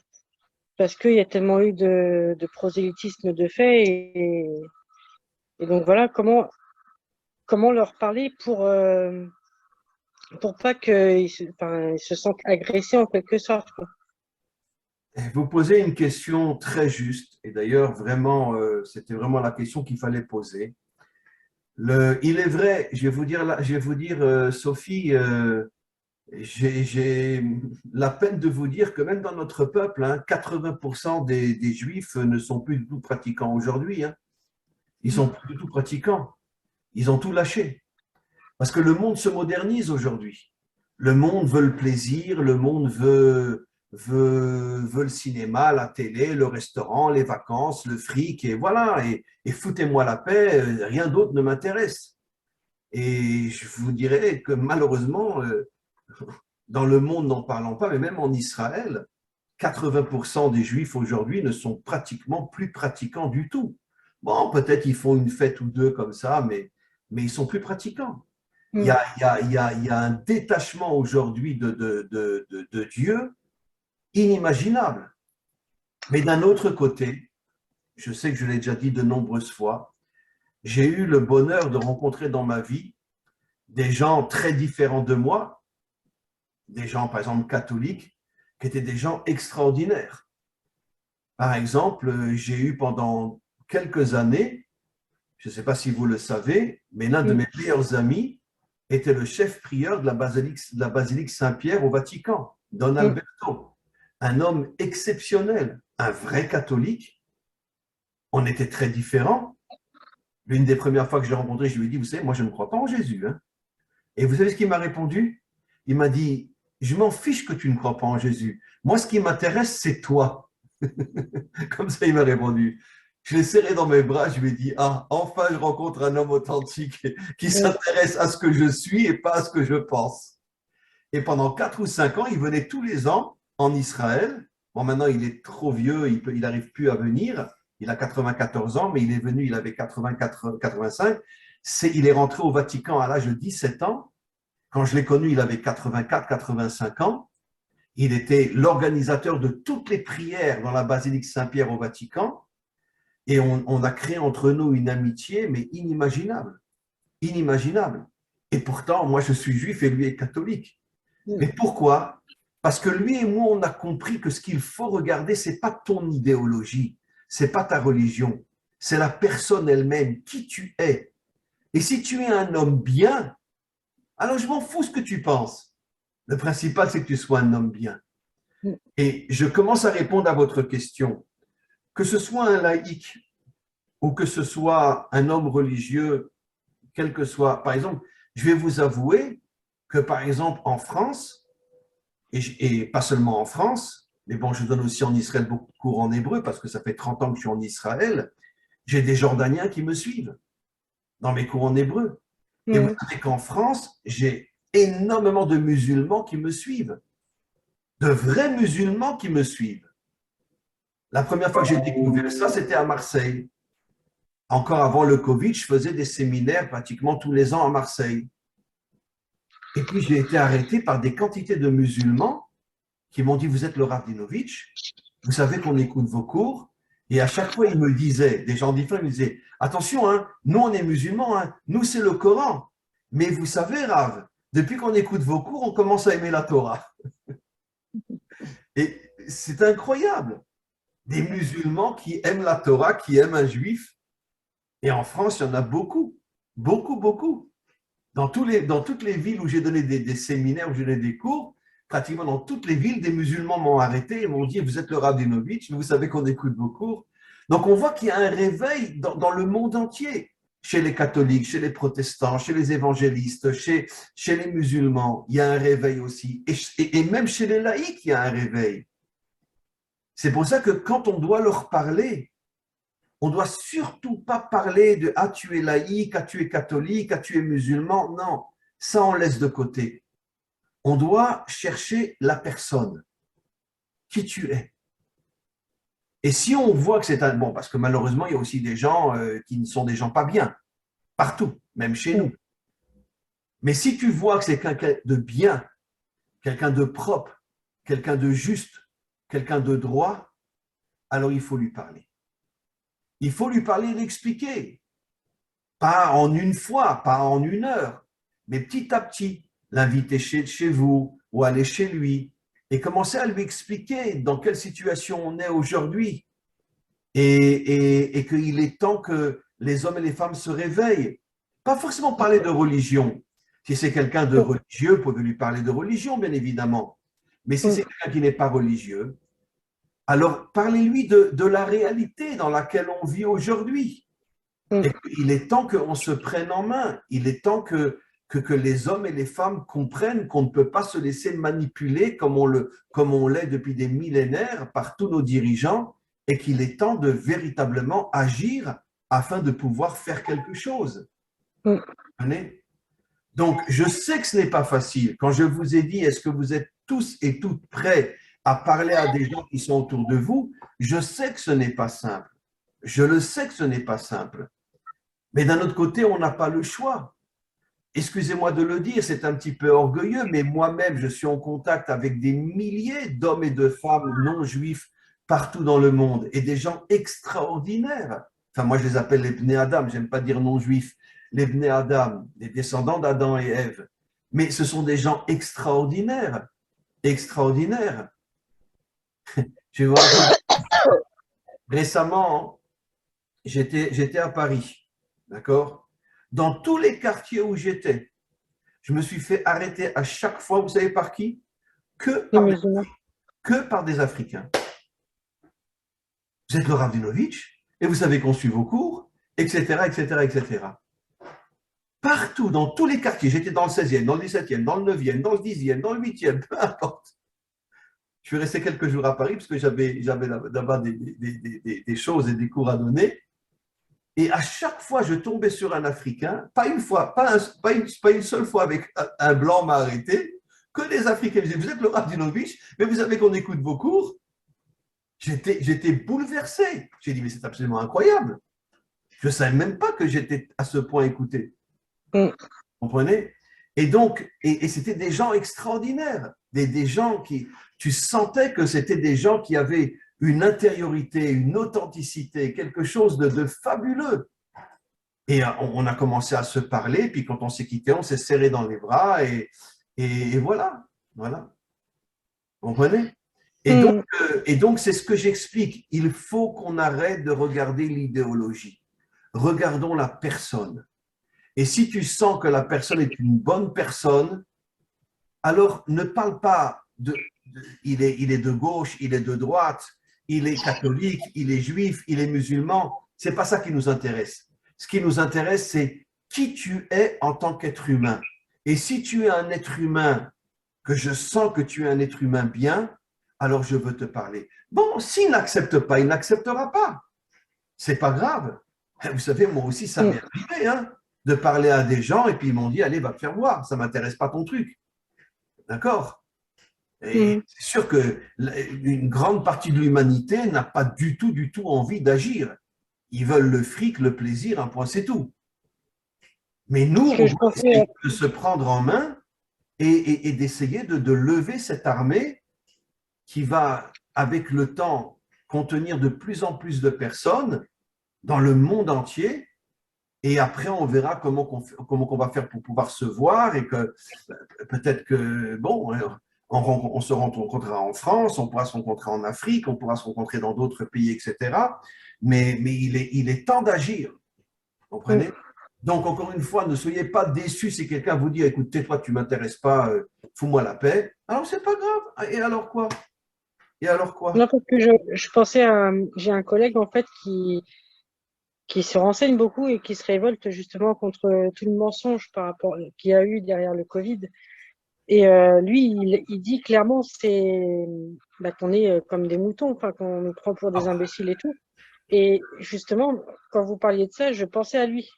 Parce qu'il y a tellement eu de prosélytisme de fait. Et donc voilà, comment leur parler pour pas qu'ils se sentent agressés en quelque sorte, quoi. Vous posez une question très juste. Et d'ailleurs, vraiment, c'était vraiment la question qu'il fallait poser. Il est vrai, je vais vous dire Sophie, j'ai la peine de vous dire que même dans notre peuple, 80% des Juifs ne sont plus du tout pratiquants aujourd'hui. Ils ne sont plus du tout pratiquants. Ils ont tout lâché. Parce que le monde se modernise aujourd'hui. Le monde veut le plaisir, le monde veut le cinéma, la télé, le restaurant, les vacances, le fric, et voilà. Et foutez-moi la paix, rien d'autre ne m'intéresse. Et je vous dirais que malheureusement, dans le monde, n'en parlons pas, mais même en Israël, 80% des Juifs aujourd'hui ne sont pratiquement plus pratiquants du tout. Bon, peut-être ils font une fête ou deux comme ça, mais ils sont plus pratiquants. Il y a un détachement aujourd'hui de Dieu inimaginable. Mais d'un autre côté, je sais que je l'ai déjà dit de nombreuses fois, j'ai eu le bonheur de rencontrer dans ma vie des gens très différents de moi, des gens, par exemple, catholiques, qui étaient des gens extraordinaires. Par exemple, j'ai eu pendant quelques années, je ne sais pas si vous le savez, mais l'un de mes meilleurs amis était le chef prieur de la basilique Saint-Pierre au Vatican, Don Alberto, un homme exceptionnel, un vrai catholique. On était très différents. L'une des premières fois que je l'ai rencontré, je lui ai dit, vous savez, moi je ne crois pas en Jésus. Et vous savez ce qu'il m'a répondu? Il m'a dit, je m'en fiche que tu ne crois pas en Jésus. Moi, ce qui m'intéresse, c'est toi. Comme ça, il m'a répondu. Je l'ai serré dans mes bras, je lui ai dit, ah, enfin, je rencontre un homme authentique qui s'intéresse à ce que je suis et pas à ce que je pense. Et pendant 4 ou 5 ans, il venait tous les ans en Israël. Bon, maintenant, il est trop vieux, il n'arrive plus à venir. Il a 94 ans, mais il est venu, il avait 85. Il est rentré au Vatican à l'âge de 17 ans. Quand je l'ai connu, il avait 85 ans. Il était l'organisateur de toutes les prières dans la basilique Saint-Pierre au Vatican. Et on a créé entre nous une amitié, mais inimaginable. Inimaginable. Et pourtant, moi, je suis juif et lui est catholique. Mais pourquoi? Parce que lui et moi, on a compris que ce qu'il faut regarder, ce n'est pas ton idéologie, ce n'est pas ta religion, c'est la personne elle-même, qui tu es. Et si tu es un homme bien, alors je m'en fous ce que tu penses. Le principal, c'est que tu sois un homme bien. Et je commence à répondre à votre question. Que ce soit un laïc ou que ce soit un homme religieux, quel que soit, par exemple, je vais vous avouer que par exemple en France, et pas seulement en France, mais bon, je donne aussi en Israël beaucoup de cours en hébreu parce que ça fait 30 ans que je suis en Israël, j'ai des Jordaniens qui me suivent dans mes cours en hébreu. Et vous savez qu'en France, j'ai énormément de musulmans qui me suivent, de vrais musulmans qui me suivent. La première fois que j'ai découvert ça, c'était à Marseille. Encore avant le Covid, je faisais des séminaires pratiquement tous les ans à Marseille. Et puis, j'ai été arrêté par des quantités de musulmans qui m'ont dit, vous êtes le Rav Dinovitch, vous savez qu'on écoute vos cours. Et à chaque fois, ils me disaient, des gens différents, ils me disaient, attention, nous, on est musulmans, nous, c'est le Coran. Mais vous savez, Rav, depuis qu'on écoute vos cours, on commence à aimer la Torah. Et c'est incroyable. Des musulmans qui aiment la Torah, qui aiment un juif. Et en France, il y en a beaucoup, beaucoup, beaucoup. Dans toutes les villes où j'ai donné des séminaires, où j'ai donné des cours, pratiquement dans toutes les villes, des musulmans m'ont arrêté et m'ont dit, vous êtes le Rav Dinovitch, vous savez qu'on écoute vos cours. Donc on voit qu'il y a un réveil dans le monde entier, chez les catholiques, chez les protestants, chez les évangélistes, chez les musulmans, il y a un réveil aussi. Et même chez les laïcs, il y a un réveil. C'est pour ça que quand on doit leur parler, on ne doit surtout pas parler de « ah, tu es laïque, ah, tu es catholique, ah, tu es musulman ». Non, ça on laisse de côté. On doit chercher la personne, qui tu es. Et si on voit que c'est un… Bon, parce que malheureusement, il y a aussi des gens qui ne sont des gens pas bien, partout, même chez nous. Mais si tu vois que c'est quelqu'un de bien, quelqu'un de propre, quelqu'un de juste, quelqu'un de droit, alors il faut lui parler. Il faut lui parler et l'expliquer. Pas en une fois, pas en 1 heure, mais petit à petit, l'inviter chez vous ou aller chez lui et commencer à lui expliquer dans quelle situation on est aujourd'hui et qu'il est temps que les hommes et les femmes se réveillent. Pas forcément parler de religion, Si c'est quelqu'un de religieux, vous pouvez lui parler de religion, bien évidemment. Mais si c'est quelqu'un qui n'est pas religieux, alors parlez-lui de la réalité dans laquelle on vit aujourd'hui. Il est temps qu'on se prenne en main. Il est temps que les hommes et les femmes comprennent qu'on ne peut pas se laisser manipuler comme on l'est depuis des millénaires par tous nos dirigeants et qu'il est temps de véritablement agir afin de pouvoir faire quelque chose. Vous comprenez? Donc, je sais que ce n'est pas facile. Quand je vous ai dit, est-ce que vous êtes tous et toutes prêts à parler à des gens qui sont autour de vous? Je sais que ce n'est pas simple. Je le sais que ce n'est pas simple. Mais d'un autre côté, on n'a pas le choix. Excusez-moi de le dire, c'est un petit peu orgueilleux, mais moi-même, je suis en contact avec des milliers d'hommes et de femmes non juifs partout dans le monde et des gens extraordinaires. Enfin, moi, je les appelle les Bnei Adam, j'aime pas dire non juifs, les Bnei Adam, les descendants d'Adam et Ève. Mais ce sont des gens extraordinaires, extraordinaires. Je vois, récemment, j'étais à Paris, d'accord? Dans tous les quartiers où j'étais, je me suis fait arrêter à chaque fois, vous savez par qui? Que par des Africains. Vous êtes le Rabinovitch et vous savez qu'on suit vos cours, etc., etc., etc. Partout, dans tous les quartiers, j'étais dans le 16e, dans le 17e, dans le 9e, dans le 10e, dans le 8e, peu importe. Je suis resté quelques jours à Paris parce que j'avais là-bas des choses et des cours à donner. Et à chaque fois, je tombais sur un Africain, pas une fois, pas une seule fois avec un blanc m'a arrêté, que des Africains. Je disais, vous êtes le Rabinovitch, mais vous savez qu'on écoute vos cours. J'étais bouleversé. J'ai dit, mais c'est absolument incroyable. Je ne savais même pas que j'étais à ce point écouté. Vous comprenez? Et donc, et c'était des gens extraordinaires, des gens qui, tu sentais que c'était des gens qui avaient une intériorité, une authenticité, quelque chose de fabuleux. Et on a commencé à se parler, puis quand on s'est quitté, on s'est serré dans les bras, et voilà, voilà. Vous comprenez? Et donc, c'est ce que j'explique. Il faut qu'on arrête de regarder l'idéologie. Regardons la personne. Et si tu sens que la personne est une bonne personne, alors ne parle pas il est de gauche, il est de droite, il est catholique, il est juif, il est musulman. Ce n'est pas ça qui nous intéresse. Ce qui nous intéresse, c'est qui tu es en tant qu'être humain. Et si tu es un être humain, que je sens que tu es un être humain bien, alors je veux te parler. Bon, s'il n'accepte pas, il n'acceptera pas. C'est pas grave. Vous savez, moi aussi, ça m'est arrivé, hein, de parler à des gens et puis ils m'ont dit, allez, va te faire voir, ça ne m'intéresse pas ton truc. D'accord? Et c'est sûr qu'une grande partie de l'humanité n'a pas du tout envie d'agir. Ils veulent le fric, le plaisir, un point, c'est tout. Mais nous, on doit essayer de se prendre en main et d'essayer de lever cette armée qui va, avec le temps, contenir de plus en plus de personnes dans le monde entier. Et après, on verra comment on va faire pour pouvoir se voir et que peut-être que, bon, on se rencontrera en France, on pourra se rencontrer en Afrique, on pourra se rencontrer dans d'autres pays, etc. Mais il est temps d'agir. Vous comprenez? Donc, encore une fois, ne soyez pas déçus si quelqu'un vous dit, écoute, tais-toi, tu ne m'intéresses pas, fous-moi la paix. Alors, c'est pas grave. Et alors quoi? Et alors quoi? Non, parce que je pensais j'ai un collègue, en fait, qui se renseigne beaucoup et qui se révolte justement contre tout le mensonge par rapport qu'il y a eu derrière le Covid. Et lui, il dit clairement qu'on est comme des moutons, enfin, qu'on nous prend pour des imbéciles et tout. Et justement, quand vous parliez de ça, je pensais à lui.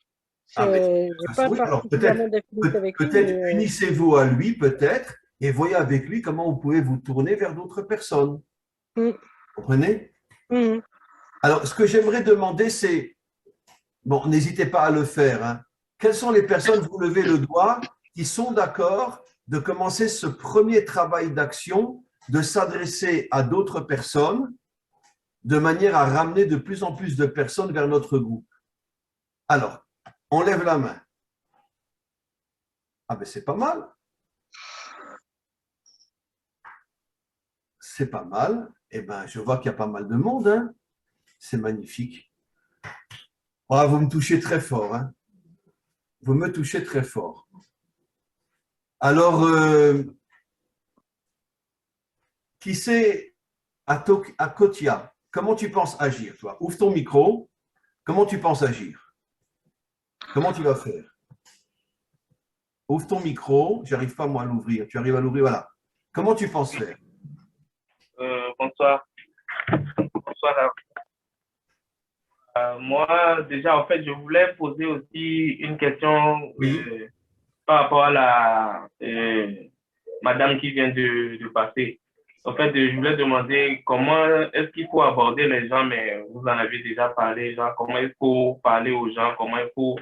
Je n'ai pas particulièrement d'affinité avec lui. Peut-être unissez-vous à lui, peut-être, et voyez avec lui comment vous pouvez vous tourner vers d'autres personnes. Vous comprenez? Alors, ce que j'aimerais demander, c'est, bon, n'hésitez pas à le faire, hein. Quelles sont les personnes, vous levez le doigt, qui sont d'accord de commencer ce premier travail d'action, de s'adresser à d'autres personnes, de manière à ramener de plus en plus de personnes vers notre groupe? Alors, on lève la main. Ah ben c'est pas mal. C'est pas mal. Eh bien, je vois qu'il y a pas mal de monde, hein. C'est magnifique. Oh, vous me touchez très fort, hein. Vous me touchez très fort. Alors, qui c'est à Kotia? Comment tu penses agir, toi? Ouvre ton micro. Comment tu penses agir? Comment tu vas faire? Ouvre ton micro. J'arrive pas, moi, à l'ouvrir. Tu arrives à l'ouvrir, voilà. Comment tu penses faire? Bonsoir. Bonsoir. Moi, déjà, en fait, je voulais poser aussi une question Oui. par rapport à la madame qui vient de passer. En fait, je voulais demander comment est-ce qu'il faut aborder les gens, mais vous en avez déjà parlé, genre comment il faut parler aux gens, comment il faut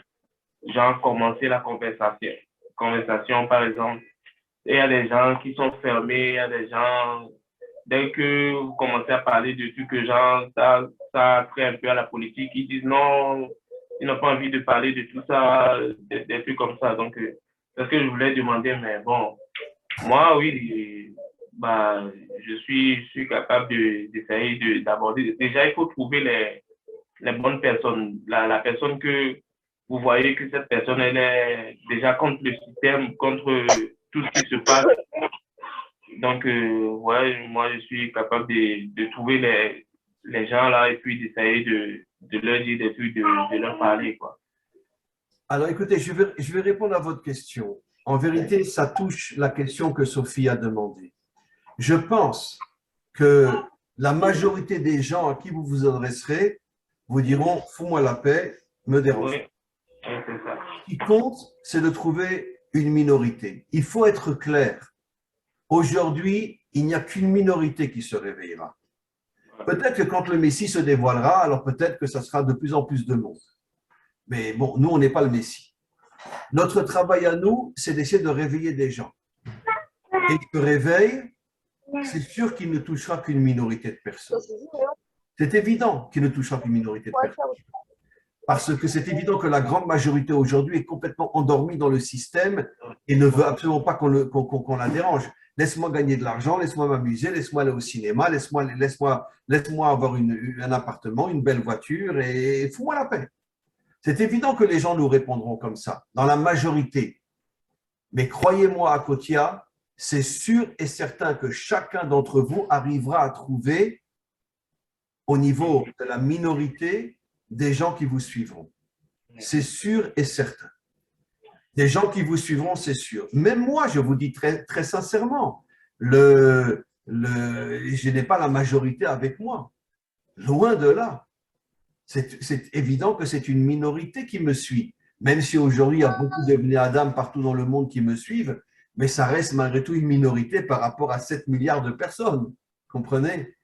genre commencer la conversation, par exemple. Il y a des gens qui sont fermés, il y a des gens, dès que vous commencez à parler de trucs que genre, ça trait un peu à la politique, ils disent non, ils n'ont pas envie de parler de tout ça, des trucs comme ça. Donc, c'est ce que je voulais demander, mais bon, moi, oui, bah, je suis capable d'essayer d'aborder. Déjà, il faut trouver les bonnes personnes. La personne que vous voyez que cette personne, elle est déjà contre le système, contre tout ce qui se passe. Donc, ouais, moi, je suis capable de trouver les gens là et puis d'essayer de leur dire des trucs, de leur parler, quoi. Alors, écoutez, je vais répondre à votre question. En vérité, ça touche la question que Sophie a demandée. Je pense que la majorité des gens à qui vous vous adresserez vous diront « fous-moi la paix, me dérange pas ». Oui, c'est ça. Ce qui compte, c'est de trouver une minorité. Il faut être clair. Aujourd'hui, il n'y a qu'une minorité qui se réveillera. Peut-être que quand le Messie se dévoilera, alors peut-être que ça sera de plus en plus de monde. Mais bon, nous, on n'est pas le Messie. Notre travail à nous, c'est d'essayer de réveiller des gens. Et ce réveil, c'est sûr qu'il ne touchera qu'une minorité de personnes. C'est évident qu'il ne touchera qu'une minorité de personnes. Parce que c'est évident que la grande majorité aujourd'hui est complètement endormie dans le système et ne veut absolument pas qu'on la dérange. Laisse-moi gagner de l'argent, laisse-moi m'amuser, laisse-moi aller au cinéma, laisse-moi avoir un appartement, une belle voiture et fous-moi la paix. C'est évident que les gens nous répondront comme ça, dans la majorité. Mais croyez-moi, à Kotia, c'est sûr et certain que chacun d'entre vous arrivera à trouver, au niveau de la minorité, des gens qui vous suivront. C'est sûr et certain. Des gens qui vous suivront, c'est sûr. Même moi, je vous dis très, très sincèrement, je n'ai pas la majorité avec moi. Loin de là. C'est évident que c'est une minorité qui me suit. Même si aujourd'hui, il y a beaucoup de Bnei Adam partout dans le monde qui me suivent, mais ça reste malgré tout une minorité par rapport à 7 milliards de personnes. Comprenez?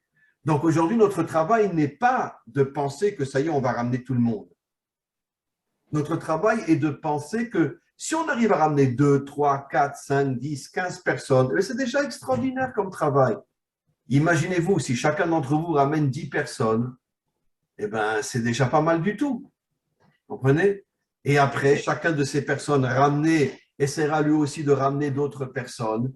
Donc aujourd'hui, notre travail n'est pas de penser que ça y est, on va ramener tout le monde. Notre travail est de penser que si on arrive à ramener 2, 3, 4, 5, 10, 15 personnes, c'est déjà extraordinaire comme travail. Imaginez-vous, si chacun d'entre vous ramène 10 personnes, eh ben, c'est déjà pas mal du tout. Vous comprenez? Et après, chacun de ces personnes ramenées essaiera lui aussi de ramener d'autres personnes.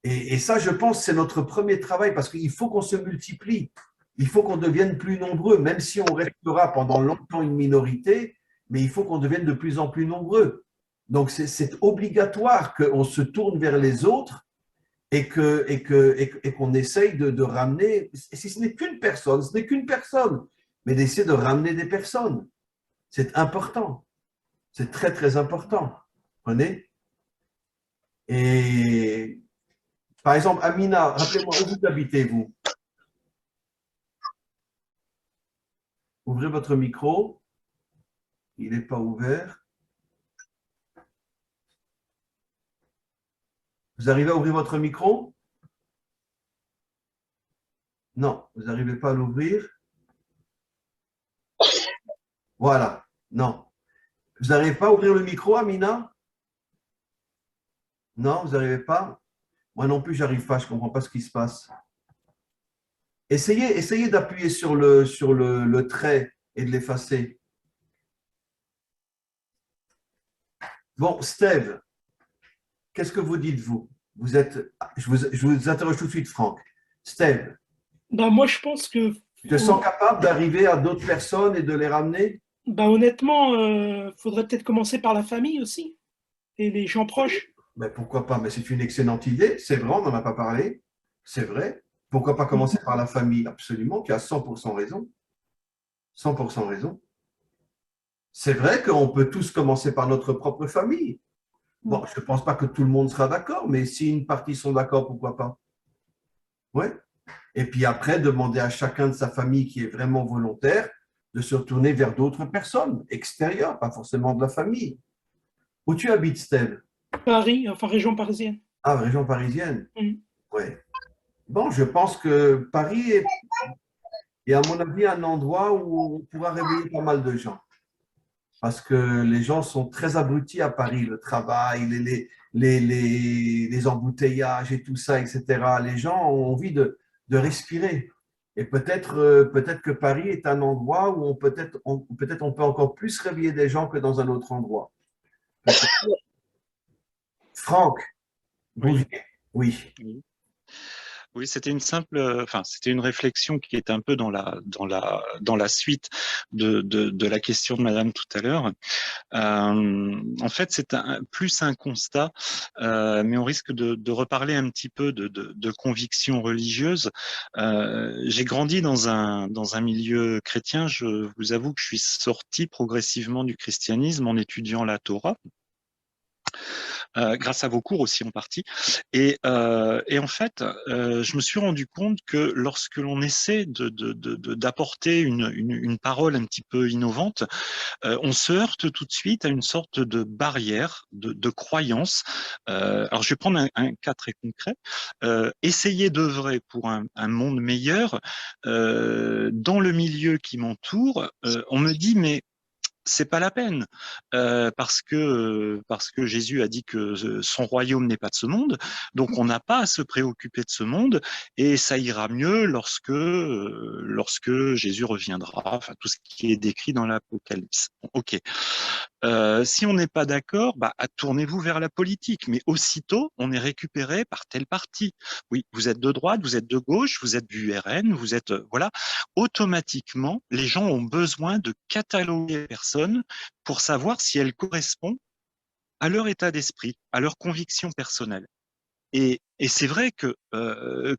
Et ça, je pense, c'est notre premier travail parce qu'il faut qu'on se multiplie. Il faut qu'on devienne plus nombreux, même si on restera pendant longtemps une minorité, mais il faut qu'on devienne de plus en plus nombreux. Donc, c'est obligatoire qu'on se tourne vers les autres et qu'on essaye de ramener, si ce n'est qu'une personne, ce n'est qu'une personne, mais d'essayer de ramener des personnes. C'est important. C'est très, très important. Vous comprenez? Et par exemple, Amina, rappelez-moi, où vous habitez, vous? Ouvrez votre micro. Il n'est pas ouvert. Vous arrivez à ouvrir votre micro? Non, vous n'arrivez pas à l'ouvrir. Voilà, non. Vous n'arrivez pas à ouvrir le micro, Amina? Non, vous n'arrivez pas? Moi non plus, je n'arrive pas, je ne comprends pas ce qui se passe. Essayez d'appuyer sur le trait et de l'effacer. Bon, Steve, qu'est-ce que vous dites, vous? Je vous interroge tout de suite, Franck. Steve, Ben, moi, je pense que, tu te sens capable d'arriver à d'autres personnes et de les ramener? ben, honnêtement, faudrait peut-être commencer par la famille aussi et les gens proches. Mais pourquoi pas? Mais c'est une excellente idée. C'est vrai, on n'en a pas parlé. C'est vrai. Pourquoi pas commencer par la famille? Absolument, qui a 100% raison. 100% raison. C'est vrai qu'on peut tous commencer par notre propre famille. Bon, je ne pense pas que tout le monde sera d'accord, mais si une partie sont d'accord, pourquoi pas? Ouais. Et puis après, demander à chacun de sa famille qui est vraiment volontaire de se retourner vers d'autres personnes extérieures, pas forcément de la famille. Où tu habites, Steve? Paris, enfin région parisienne. Ah, région parisienne. Mm. Ouais. Bon, je pense que Paris est, à mon avis, un endroit où on pourra réveiller pas mal de gens. Parce que les gens sont très abrutis à Paris, le travail, les embouteillages et tout ça, etc. Les gens ont envie de respirer. Et peut-être que Paris est un endroit où peut-être on peut encore plus réveiller des gens que dans un autre endroit. Franck, Oui. oui. Oui, c'était c'était une réflexion qui est un peu dans la suite de la question de Madame tout à l'heure. En fait, c'est plus un constat, mais on risque de reparler un petit peu de convictions religieuses. J'ai grandi dans un milieu chrétien. Je vous avoue que je suis sorti progressivement du christianisme en étudiant la Torah. Grâce à vos cours aussi en partie. Et en fait, je me suis rendu compte que lorsque l'on essaie d'apporter une parole un petit peu innovante, on se heurte tout de suite à une sorte de barrière, de croyance. Alors, je vais prendre un cas très concret. Essayer d'œuvrer pour un monde meilleur, dans le milieu qui m'entoure, on me dit, mais c'est pas la peine, parce que Jésus a dit que son royaume n'est pas de ce monde, donc on n'a pas à se préoccuper de ce monde, et ça ira mieux lorsque Jésus reviendra, enfin tout ce qui est décrit dans l'Apocalypse. Ok. Si on n'est pas d'accord, tournez-vous vers la politique, mais aussitôt on est récupéré par tel parti. Oui, vous êtes de droite, vous êtes de gauche, vous êtes du RN, vous êtes voilà. Automatiquement, les gens ont besoin de cataloguer les personnes pour savoir si elles correspondent à leur état d'esprit, à leurs convictions personnelles. Et c'est vrai que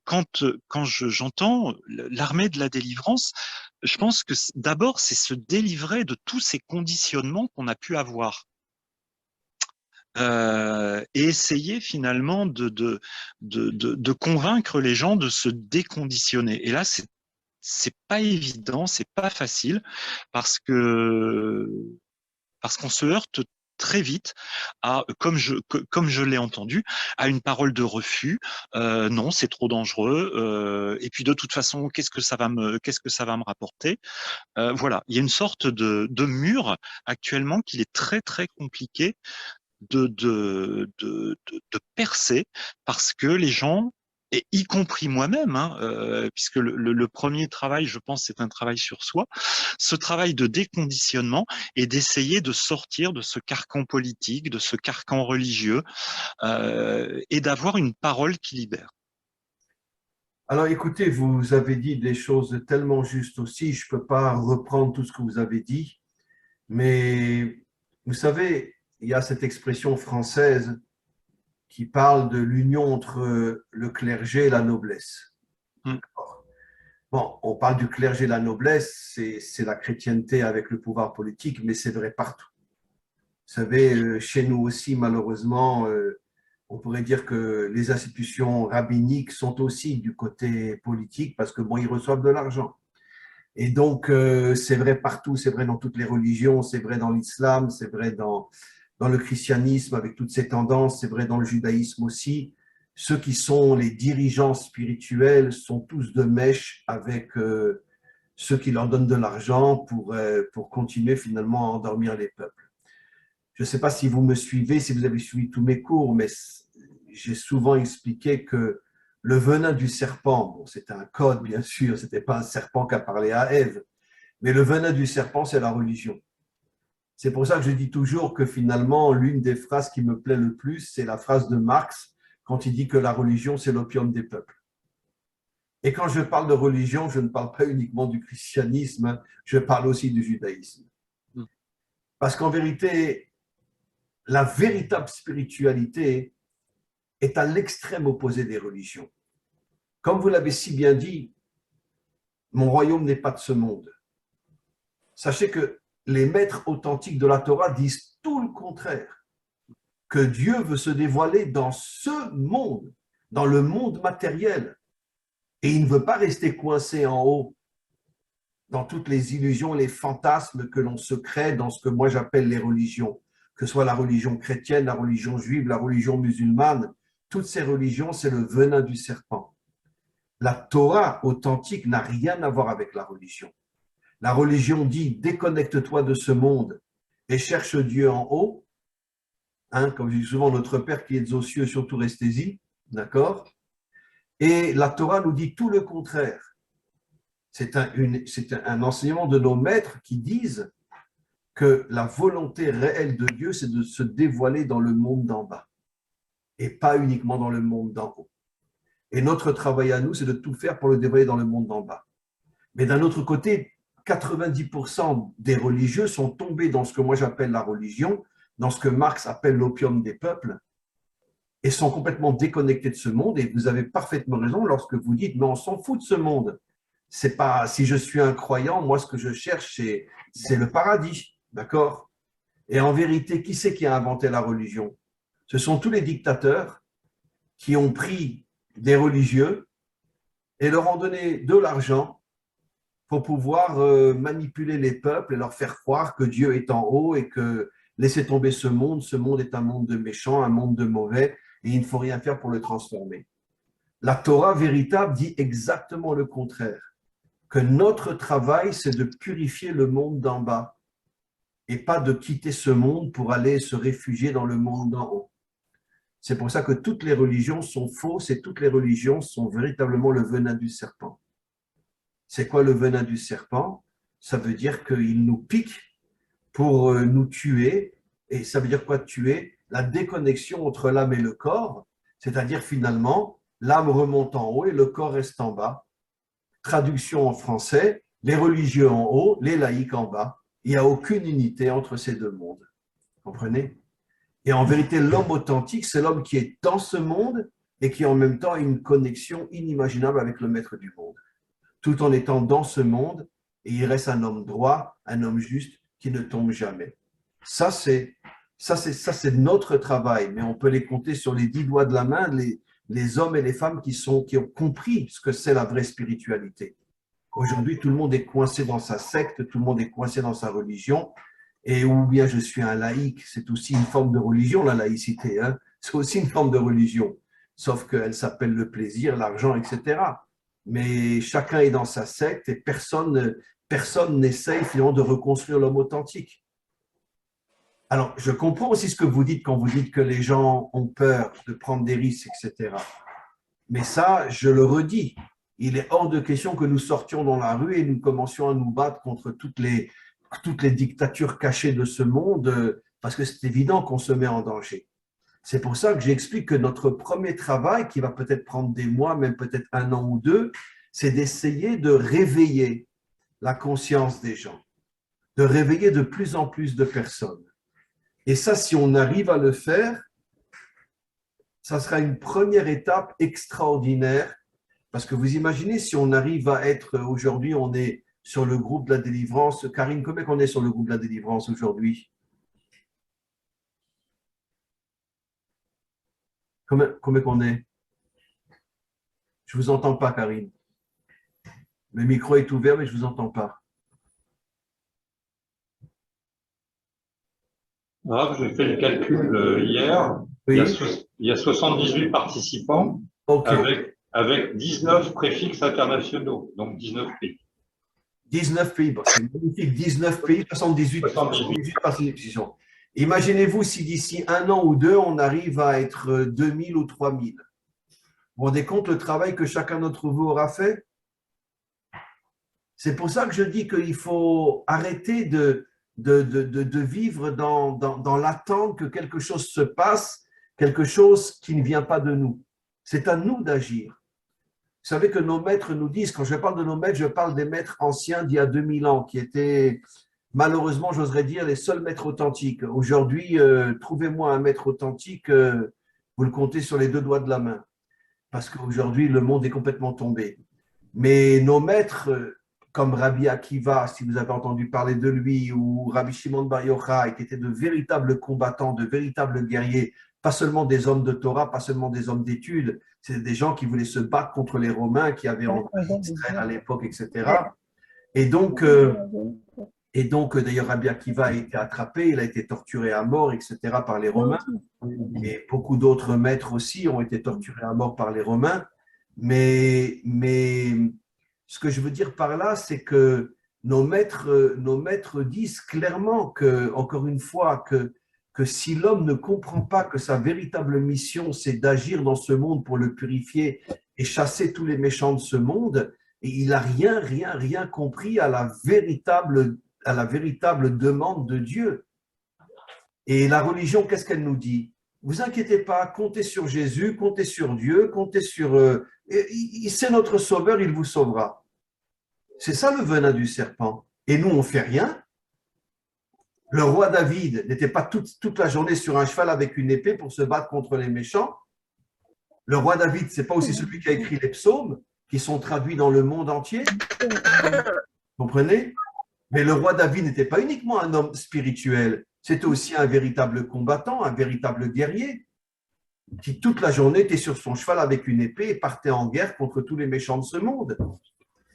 quand j'entends l'armée de la délivrance, je pense que d'abord, c'est se délivrer de tous ces conditionnements qu'on a pu avoir. Et essayer finalement de convaincre les gens de se déconditionner. Et là, c'est pas évident, c'est pas facile, parce qu'on se heurte très vite à, comme je l'ai entendu, à une parole de refus. Non, c'est trop dangereux. Et puis de toute façon, qu'est-ce que ça va me rapporter? Voilà, il y a une sorte de mur actuellement qu'il est très très compliqué de percer, parce que les gens, et y compris moi-même, puisque le premier travail, je pense, c'est un travail sur soi, ce travail de déconditionnement et d'essayer de sortir de ce carcan politique, de ce carcan religieux, et d'avoir une parole qui libère. Alors écoutez, vous avez dit des choses tellement justes aussi, je ne peux pas reprendre tout ce que vous avez dit, mais vous savez, il y a cette expression française qui parle de l'union entre le clergé et la noblesse. Bon, on parle du clergé et la noblesse, c'est la chrétienté avec le pouvoir politique, mais c'est vrai partout. Vous savez, chez nous aussi, malheureusement, on pourrait dire que les institutions rabbiniques sont aussi du côté politique parce que, bon, ils reçoivent de l'argent. Et donc, c'est vrai partout, c'est vrai dans toutes les religions, c'est vrai dans l'islam, c'est vrai dans le christianisme avec toutes ces tendances, c'est vrai dans le judaïsme aussi. Ceux qui sont les dirigeants spirituels sont tous de mèche avec ceux qui leur donnent de l'argent pour continuer finalement à endormir les peuples. Je ne sais pas si vous me suivez, si vous avez suivi tous mes cours, mais j'ai souvent expliqué que le venin du serpent, bon, c'était un code bien sûr, ce n'était pas un serpent qui a parlé à Ève, mais le venin du serpent, c'est la religion. C'est pour ça que je dis toujours que finalement, l'une des phrases qui me plaît le plus, c'est la phrase de Marx, quand il dit que la religion, c'est l'opium des peuples. Et quand je parle de religion, je ne parle pas uniquement du christianisme, je parle aussi du judaïsme. Parce qu'en vérité, la véritable spiritualité, est à l'extrême opposé des religions. Comme vous l'avez si bien dit, mon royaume n'est pas de ce monde. Sachez que les maîtres authentiques de la Torah disent tout le contraire, que Dieu veut se dévoiler dans ce monde, dans le monde matériel. Et il ne veut pas rester coincé en haut dans toutes les illusions, les fantasmes que l'on se crée dans ce que moi j'appelle les religions, que ce soit la religion chrétienne, la religion juive, la religion musulmane. Toutes ces religions, c'est le venin du serpent. La Torah authentique n'a rien à voir avec la religion. La religion dit « déconnecte-toi de ce monde et cherche Dieu en haut ». Comme je dis souvent, notre Père qui est aux cieux, surtout restez-y, d'accord? Et la Torah nous dit tout le contraire. C'est un enseignement de nos maîtres qui disent que la volonté réelle de Dieu, c'est de se dévoiler dans le monde d'en bas et pas uniquement dans le monde d'en haut. Et notre travail à nous, c'est de tout faire pour le dévoiler dans le monde d'en bas. Mais d'un autre côté, 90% des religieux sont tombés dans ce que moi j'appelle la religion, dans ce que Marx appelle l'opium des peuples, et sont complètement déconnectés de ce monde. Et vous avez parfaitement raison lorsque vous dites « mais on s'en fout de ce monde ». C'est pas, si je suis un croyant, moi ce que je cherche, c'est le paradis, d'accord? Et en vérité, qui c'est qui a inventé la religion? Ce sont tous les dictateurs qui ont pris des religieux et leur ont donné de l'argent pour pouvoir manipuler les peuples et leur faire croire que Dieu est en haut et que laissez tomber ce monde est un monde de méchants, un monde de mauvais, et il ne faut rien faire pour le transformer. La Torah véritable dit exactement le contraire, que notre travail, c'est de purifier le monde d'en bas et pas de quitter ce monde pour aller se réfugier dans le monde d'en haut. C'est pour ça que toutes les religions sont fausses et toutes les religions sont véritablement le venin du serpent. C'est quoi le venin du serpent? Ça veut dire qu'il nous pique pour nous tuer. Et ça veut dire quoi tuer? La déconnexion entre l'âme et le corps, c'est-à-dire finalement, l'âme remonte en haut et le corps reste en bas. Traduction en français, les religieux en haut, les laïcs en bas. Il n'y a aucune unité entre ces deux mondes. Comprenez? Et en vérité, l'homme authentique, c'est l'homme qui est dans ce monde et qui en même temps a une connexion inimaginable avec le maître du monde. Tout en étant dans ce monde, et il reste un homme droit, un homme juste, qui ne tombe jamais. Ça, c'est notre travail, mais on peut les compter sur les 10 doigts de la main, les hommes et les femmes qui ont compris ce que c'est la vraie spiritualité. Aujourd'hui, tout le monde est coincé dans sa secte, tout le monde est coincé dans sa religion, et ou bien je suis un laïc, c'est aussi une forme de religion, la laïcité, hein? C'est aussi une forme de religion, sauf qu'elle s'appelle le plaisir, l'argent, etc. Mais chacun est dans sa secte et personne n'essaye finalement de reconstruire l'homme authentique. Alors, je comprends aussi ce que vous dites quand vous dites que les gens ont peur de prendre des risques, etc. Mais ça, je le redis, il est hors de question que nous sortions dans la rue et nous commencions à nous battre contre toutes les dictatures cachées de ce monde, parce que c'est évident qu'on se met en danger. C'est pour ça que j'explique que notre premier travail, qui va peut-être prendre des mois, même peut-être 1 an ou 2, c'est d'essayer de réveiller la conscience des gens, de réveiller de plus en plus de personnes. Et ça, si on arrive à le faire, ça sera une première étape extraordinaire, parce que vous imaginez si on arrive à être, aujourd'hui on est sur le groupe de la délivrance. Karine, combien qu'on est sur le groupe de la délivrance aujourd'hui? Combien qu'on est? Je ne vous entends pas, Karine. Le micro est ouvert, mais je ne vous entends pas. Ah, j'ai fait le calcul hier. Oui. Il y a 78 participants, okay. avec 19 préfixes internationaux, donc 19 pays. 19 pays, c'est magnifique, 19 pays, 78 participants. Imaginez-vous si d'ici 1 an ou 2, on arrive à être 2000 ou 3000. Vous vous rendez compte le travail que chacun d'entre vous aura fait? C'est pour ça que je dis qu'il faut arrêter de vivre dans l'attente que quelque chose se passe, quelque chose qui ne vient pas de nous. C'est à nous d'agir. Vous savez que nos maîtres nous disent, quand je parle de nos maîtres, je parle des maîtres anciens d'il y a 2000 ans, qui étaient, malheureusement, j'oserais dire, les seuls maîtres authentiques. Aujourd'hui, trouvez-moi un maître authentique, Vous le comptez sur les 2 doigts de la main. Parce qu'aujourd'hui, le monde est complètement tombé. Mais nos maîtres, comme Rabbi Akiva, si vous avez entendu parler de lui, ou Rabbi Shimon Bar Yochai, qui étaient de véritables combattants, de véritables guerriers, pas seulement des hommes de Torah, pas seulement des hommes d'études, c'est des gens qui voulaient se battre contre les Romains qui avaient envahi Israël à l'époque, etc. Et donc, d'ailleurs, Rabbi Akiva a été attrapé, il a été torturé à mort, etc. par les Romains. Et beaucoup d'autres maîtres aussi ont été torturés à mort par les Romains. Mais ce que je veux dire par là, c'est que nos maîtres disent clairement que, encore une fois, que si l'homme ne comprend pas que sa véritable mission, c'est d'agir dans ce monde pour le purifier et chasser tous les méchants de ce monde, il n'a rien compris à la véritable demande de Dieu. Et la religion, qu'est-ce qu'elle nous dit? Vous inquiétez pas, comptez sur Jésus, comptez sur Dieu, comptez sur... c'est notre sauveur, il vous sauvera. C'est ça le venin du serpent. Et nous, on ne fait rien. Le roi David n'était pas toute la journée sur un cheval avec une épée pour se battre contre les méchants. Le roi David, ce n'est pas aussi celui qui a écrit les psaumes, qui sont traduits dans le monde entier. Vous comprenez? Mais le roi David n'était pas uniquement un homme spirituel, c'était aussi un véritable combattant, un véritable guerrier, qui toute la journée était sur son cheval avec une épée et partait en guerre contre tous les méchants de ce monde.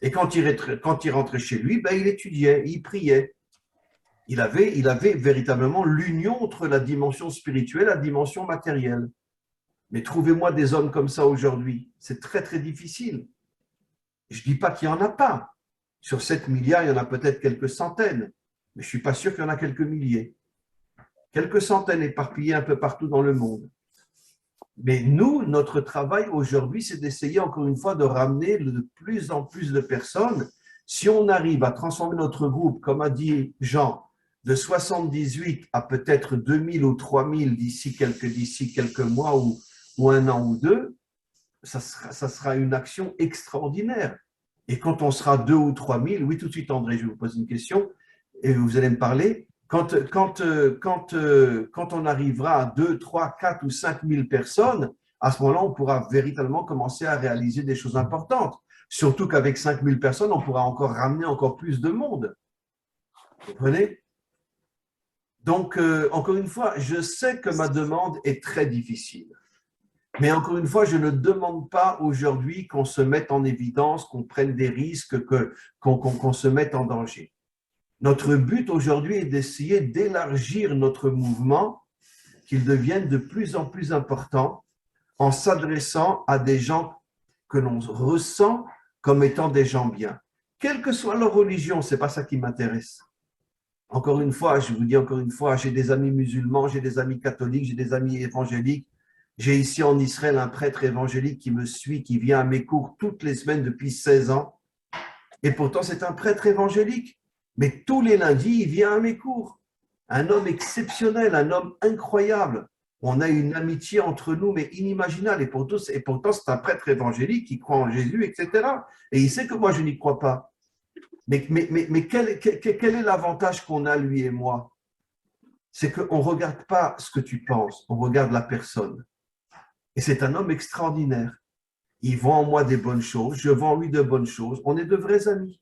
Et quand il rentrait chez lui, ben, il étudiait, il priait. Il avait véritablement l'union entre la dimension spirituelle et la dimension matérielle. Mais trouvez-moi des hommes comme ça aujourd'hui. C'est très, très difficile. Je ne dis pas qu'il n'y en a pas. Sur 7 milliards, il y en a peut-être quelques centaines. Mais je ne suis pas sûr qu'il y en a quelques milliers. Quelques centaines éparpillées un peu partout dans le monde. Mais nous, notre travail aujourd'hui, c'est d'essayer encore une fois de ramener de plus en plus de personnes. Si on arrive à transformer notre groupe, comme a dit Jean, de 78 à peut-être 2000 ou 3000 d'ici quelques mois ou un an ou deux, ça sera une action extraordinaire. Et quand on sera 2 ou 3000, oui, tout de suite, André, je vais vous poser une question et vous allez me parler. Quand on arrivera à 2, 3, 4 ou 5000 personnes, à ce moment-là, on pourra véritablement commencer à réaliser des choses importantes. Surtout qu'avec 5000 personnes, on pourra encore ramener encore plus de monde. Vous comprenez? Donc, encore une fois, je sais que ma demande est très difficile. Mais encore une fois, je ne demande pas aujourd'hui qu'on se mette en évidence, qu'on prenne des risques, qu'on se mette en danger. Notre but aujourd'hui est d'essayer d'élargir notre mouvement, qu'il devienne de plus en plus important en s'adressant à des gens que l'on ressent comme étant des gens bien. Quelle que soit leur religion, ce n'est pas ça qui m'intéresse. Encore une fois, je vous dis encore une fois, j'ai des amis musulmans, j'ai des amis catholiques, j'ai des amis évangéliques. J'ai ici en Israël un prêtre évangélique qui me suit, qui vient à mes cours toutes les semaines depuis 16 ans. Et pourtant, c'est un prêtre évangélique. Mais tous les lundis, il vient à mes cours. Un homme exceptionnel, un homme incroyable. On a une amitié entre nous, mais inimaginable. Et pourtant, c'est un prêtre évangélique qui croit en Jésus, etc. Et il sait que moi, je n'y crois pas. Mais quel est l'avantage qu'on a, lui et moi? C'est qu'on ne regarde pas ce que tu penses, on regarde la personne. Et c'est un homme extraordinaire. Il voit en moi des bonnes choses, je vois en lui de bonnes choses. On est de vrais amis.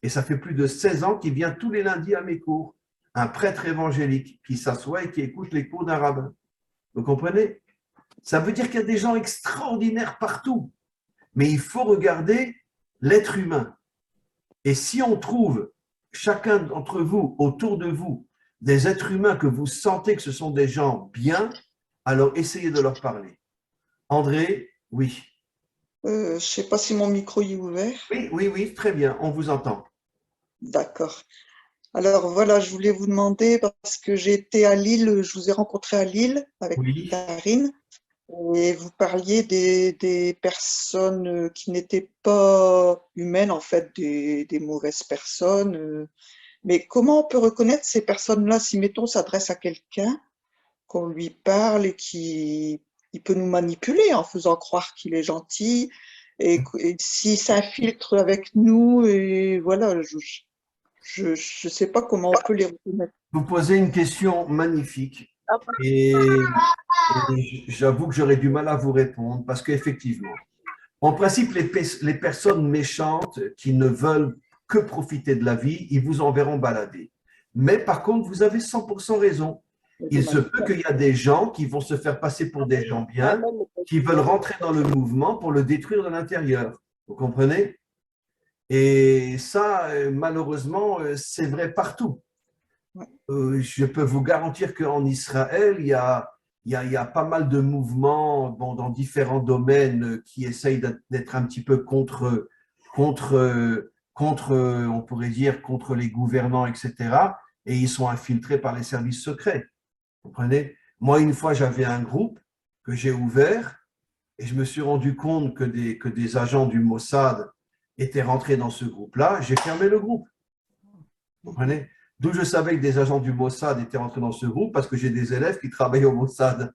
Et ça fait plus de 16 ans qu'il vient tous les lundis à mes cours. Un prêtre évangélique qui s'assoit et qui écoute les cours d'un rabbin. Vous comprenez? Ça veut dire qu'il y a des gens extraordinaires partout. Mais il faut regarder l'être humain. Et si on trouve chacun d'entre vous, autour de vous, des êtres humains que vous sentez que ce sont des gens bien, alors essayez de leur parler. André, oui. Je ne sais pas si mon micro est ouvert. Oui, très bien, on vous entend. D'accord. Alors voilà, je voulais vous demander, parce que j'ai été à Lille, je vous ai rencontré à Lille avec Karine, et vous parliez des personnes qui n'étaient pas humaines, en fait, des mauvaises personnes. Mais comment on peut reconnaître ces personnes-là si, mettons, on s'adresse à quelqu'un, qu'on lui parle et qu'il peut nous manipuler en faisant croire qu'il est gentil, et s'il s'infiltre avec nous, et voilà, je ne sais pas comment on peut les reconnaître. Vous posez une question magnifique. Et j'avoue que j'aurais du mal à vous répondre parce qu'effectivement, en principe, les personnes méchantes qui ne veulent que profiter de la vie, ils vous enverront balader. Mais par contre, vous avez 100% raison. Il se peut qu'il y a des gens qui vont se faire passer pour des gens bien, qui veulent rentrer dans le mouvement pour le détruire de l'intérieur. Vous comprenez? Et ça, malheureusement, c'est vrai partout. Je peux vous garantir qu'en Israël, il y a pas mal de mouvements dans différents domaines qui essayent d'être un petit peu contre, on pourrait dire, contre les gouvernants, etc. Et ils sont infiltrés par les services secrets. Vous comprenez? Moi, une fois, j'avais un groupe que j'ai ouvert et je me suis rendu compte que des agents du Mossad étaient rentrés dans ce groupe-là. J'ai fermé le groupe. Vous comprenez? D'où je savais que des agents du Mossad étaient rentrés dans ce groupe parce que j'ai des élèves qui travaillent au Mossad.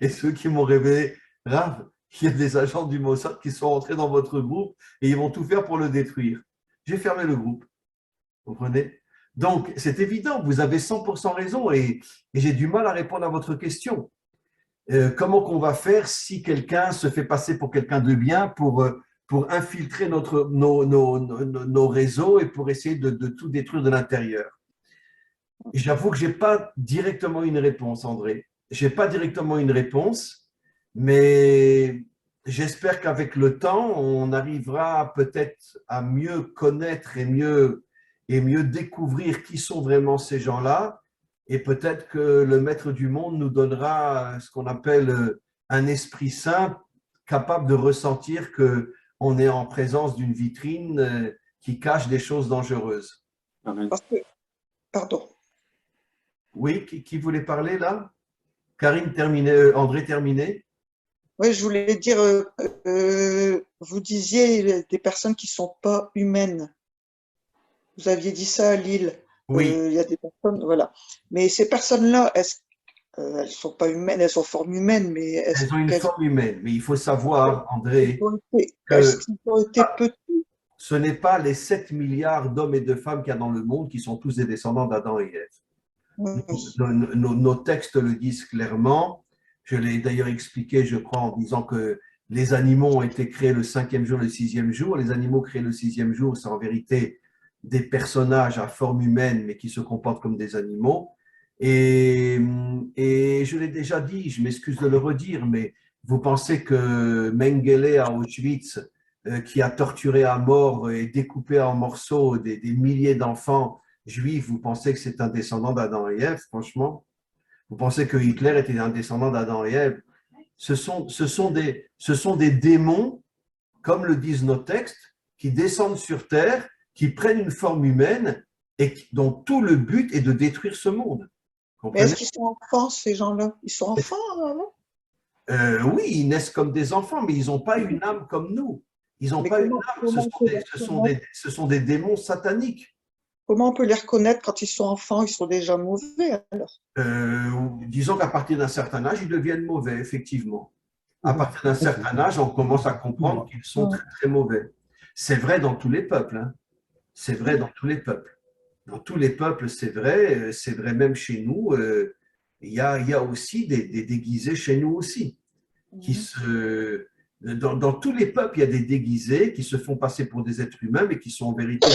Et ceux qui m'ont révélé, Rav, il y a des agents du Mossad qui sont rentrés dans votre groupe et ils vont tout faire pour le détruire. J'ai fermé le groupe. Vous comprenez? Donc, c'est évident, vous avez 100% raison et j'ai du mal à répondre à votre question. Comment qu'on va faire si quelqu'un se fait passer pour quelqu'un de bien pour infiltrer nos réseaux et pour essayer de tout détruire de l'intérieur? J'avoue que je n'ai pas directement une réponse, André. Je n'ai pas directement une réponse, mais j'espère qu'avec le temps, on arrivera peut-être à mieux connaître et mieux découvrir qui sont vraiment ces gens-là. Et peut-être que le maître du monde nous donnera ce qu'on appelle un esprit saint capable de ressentir qu'on est en présence d'une vitrine qui cache des choses dangereuses. Pardon. Oui, qui voulait parler là? Karine terminait, André terminait. Oui, je voulais dire, vous disiez des personnes qui ne sont pas humaines. Vous aviez dit ça à Lille. Oui. Il y a des personnes, voilà. Mais ces personnes-là, elles ne sont pas humaines, elles ont forme humaine, mais elles ont une forme humaine. Mais il faut savoir, André, est-ce qu'ils ont été petits? Ce n'est pas les 7 milliards d'hommes et de femmes qu'il y a dans le monde qui sont tous des descendants d'Adam et Ève. Nos textes le disent clairement. Je l'ai d'ailleurs expliqué, je crois, en disant que les animaux ont été créés le 5e jour, le 6e jour. Les animaux créés le 6e jour, c'est en vérité des personnages à forme humaine, mais qui se comportent comme des animaux. Et je l'ai déjà dit, je m'excuse de le redire, mais vous pensez que Mengele à Auschwitz, qui a torturé à mort et découpé en morceaux des milliers d'enfants juifs, vous pensez que c'est un descendant d'Adam et Ève, franchement? Vous pensez que Hitler était un descendant d'Adam et Ève? Ce sont des démons, comme le disent nos textes, qui descendent sur terre, qui prennent une forme humaine et dont tout le but est de détruire ce monde. Mais est-ce qu'ils sont enfants, ces gens-là? Ils sont enfants, non? Oui, ils naissent comme des enfants, mais ils n'ont pas une âme comme nous. Ils n'ont pas une âme, ce sont des démons sataniques. Comment on peut les reconnaître quand ils sont enfants? Ils sont déjà mauvais, alors? Disons qu'à partir d'un certain âge, ils deviennent mauvais, effectivement. À partir d'un certain âge, on commence à comprendre qu'ils sont très, très mauvais. C'est vrai dans tous les peuples. Hein. C'est vrai dans tous les peuples. Dans tous les peuples, c'est vrai même chez nous. Il y a aussi des déguisés chez nous aussi. Dans tous les peuples, il y a des déguisés qui se font passer pour des êtres humains, mais qui sont en vérité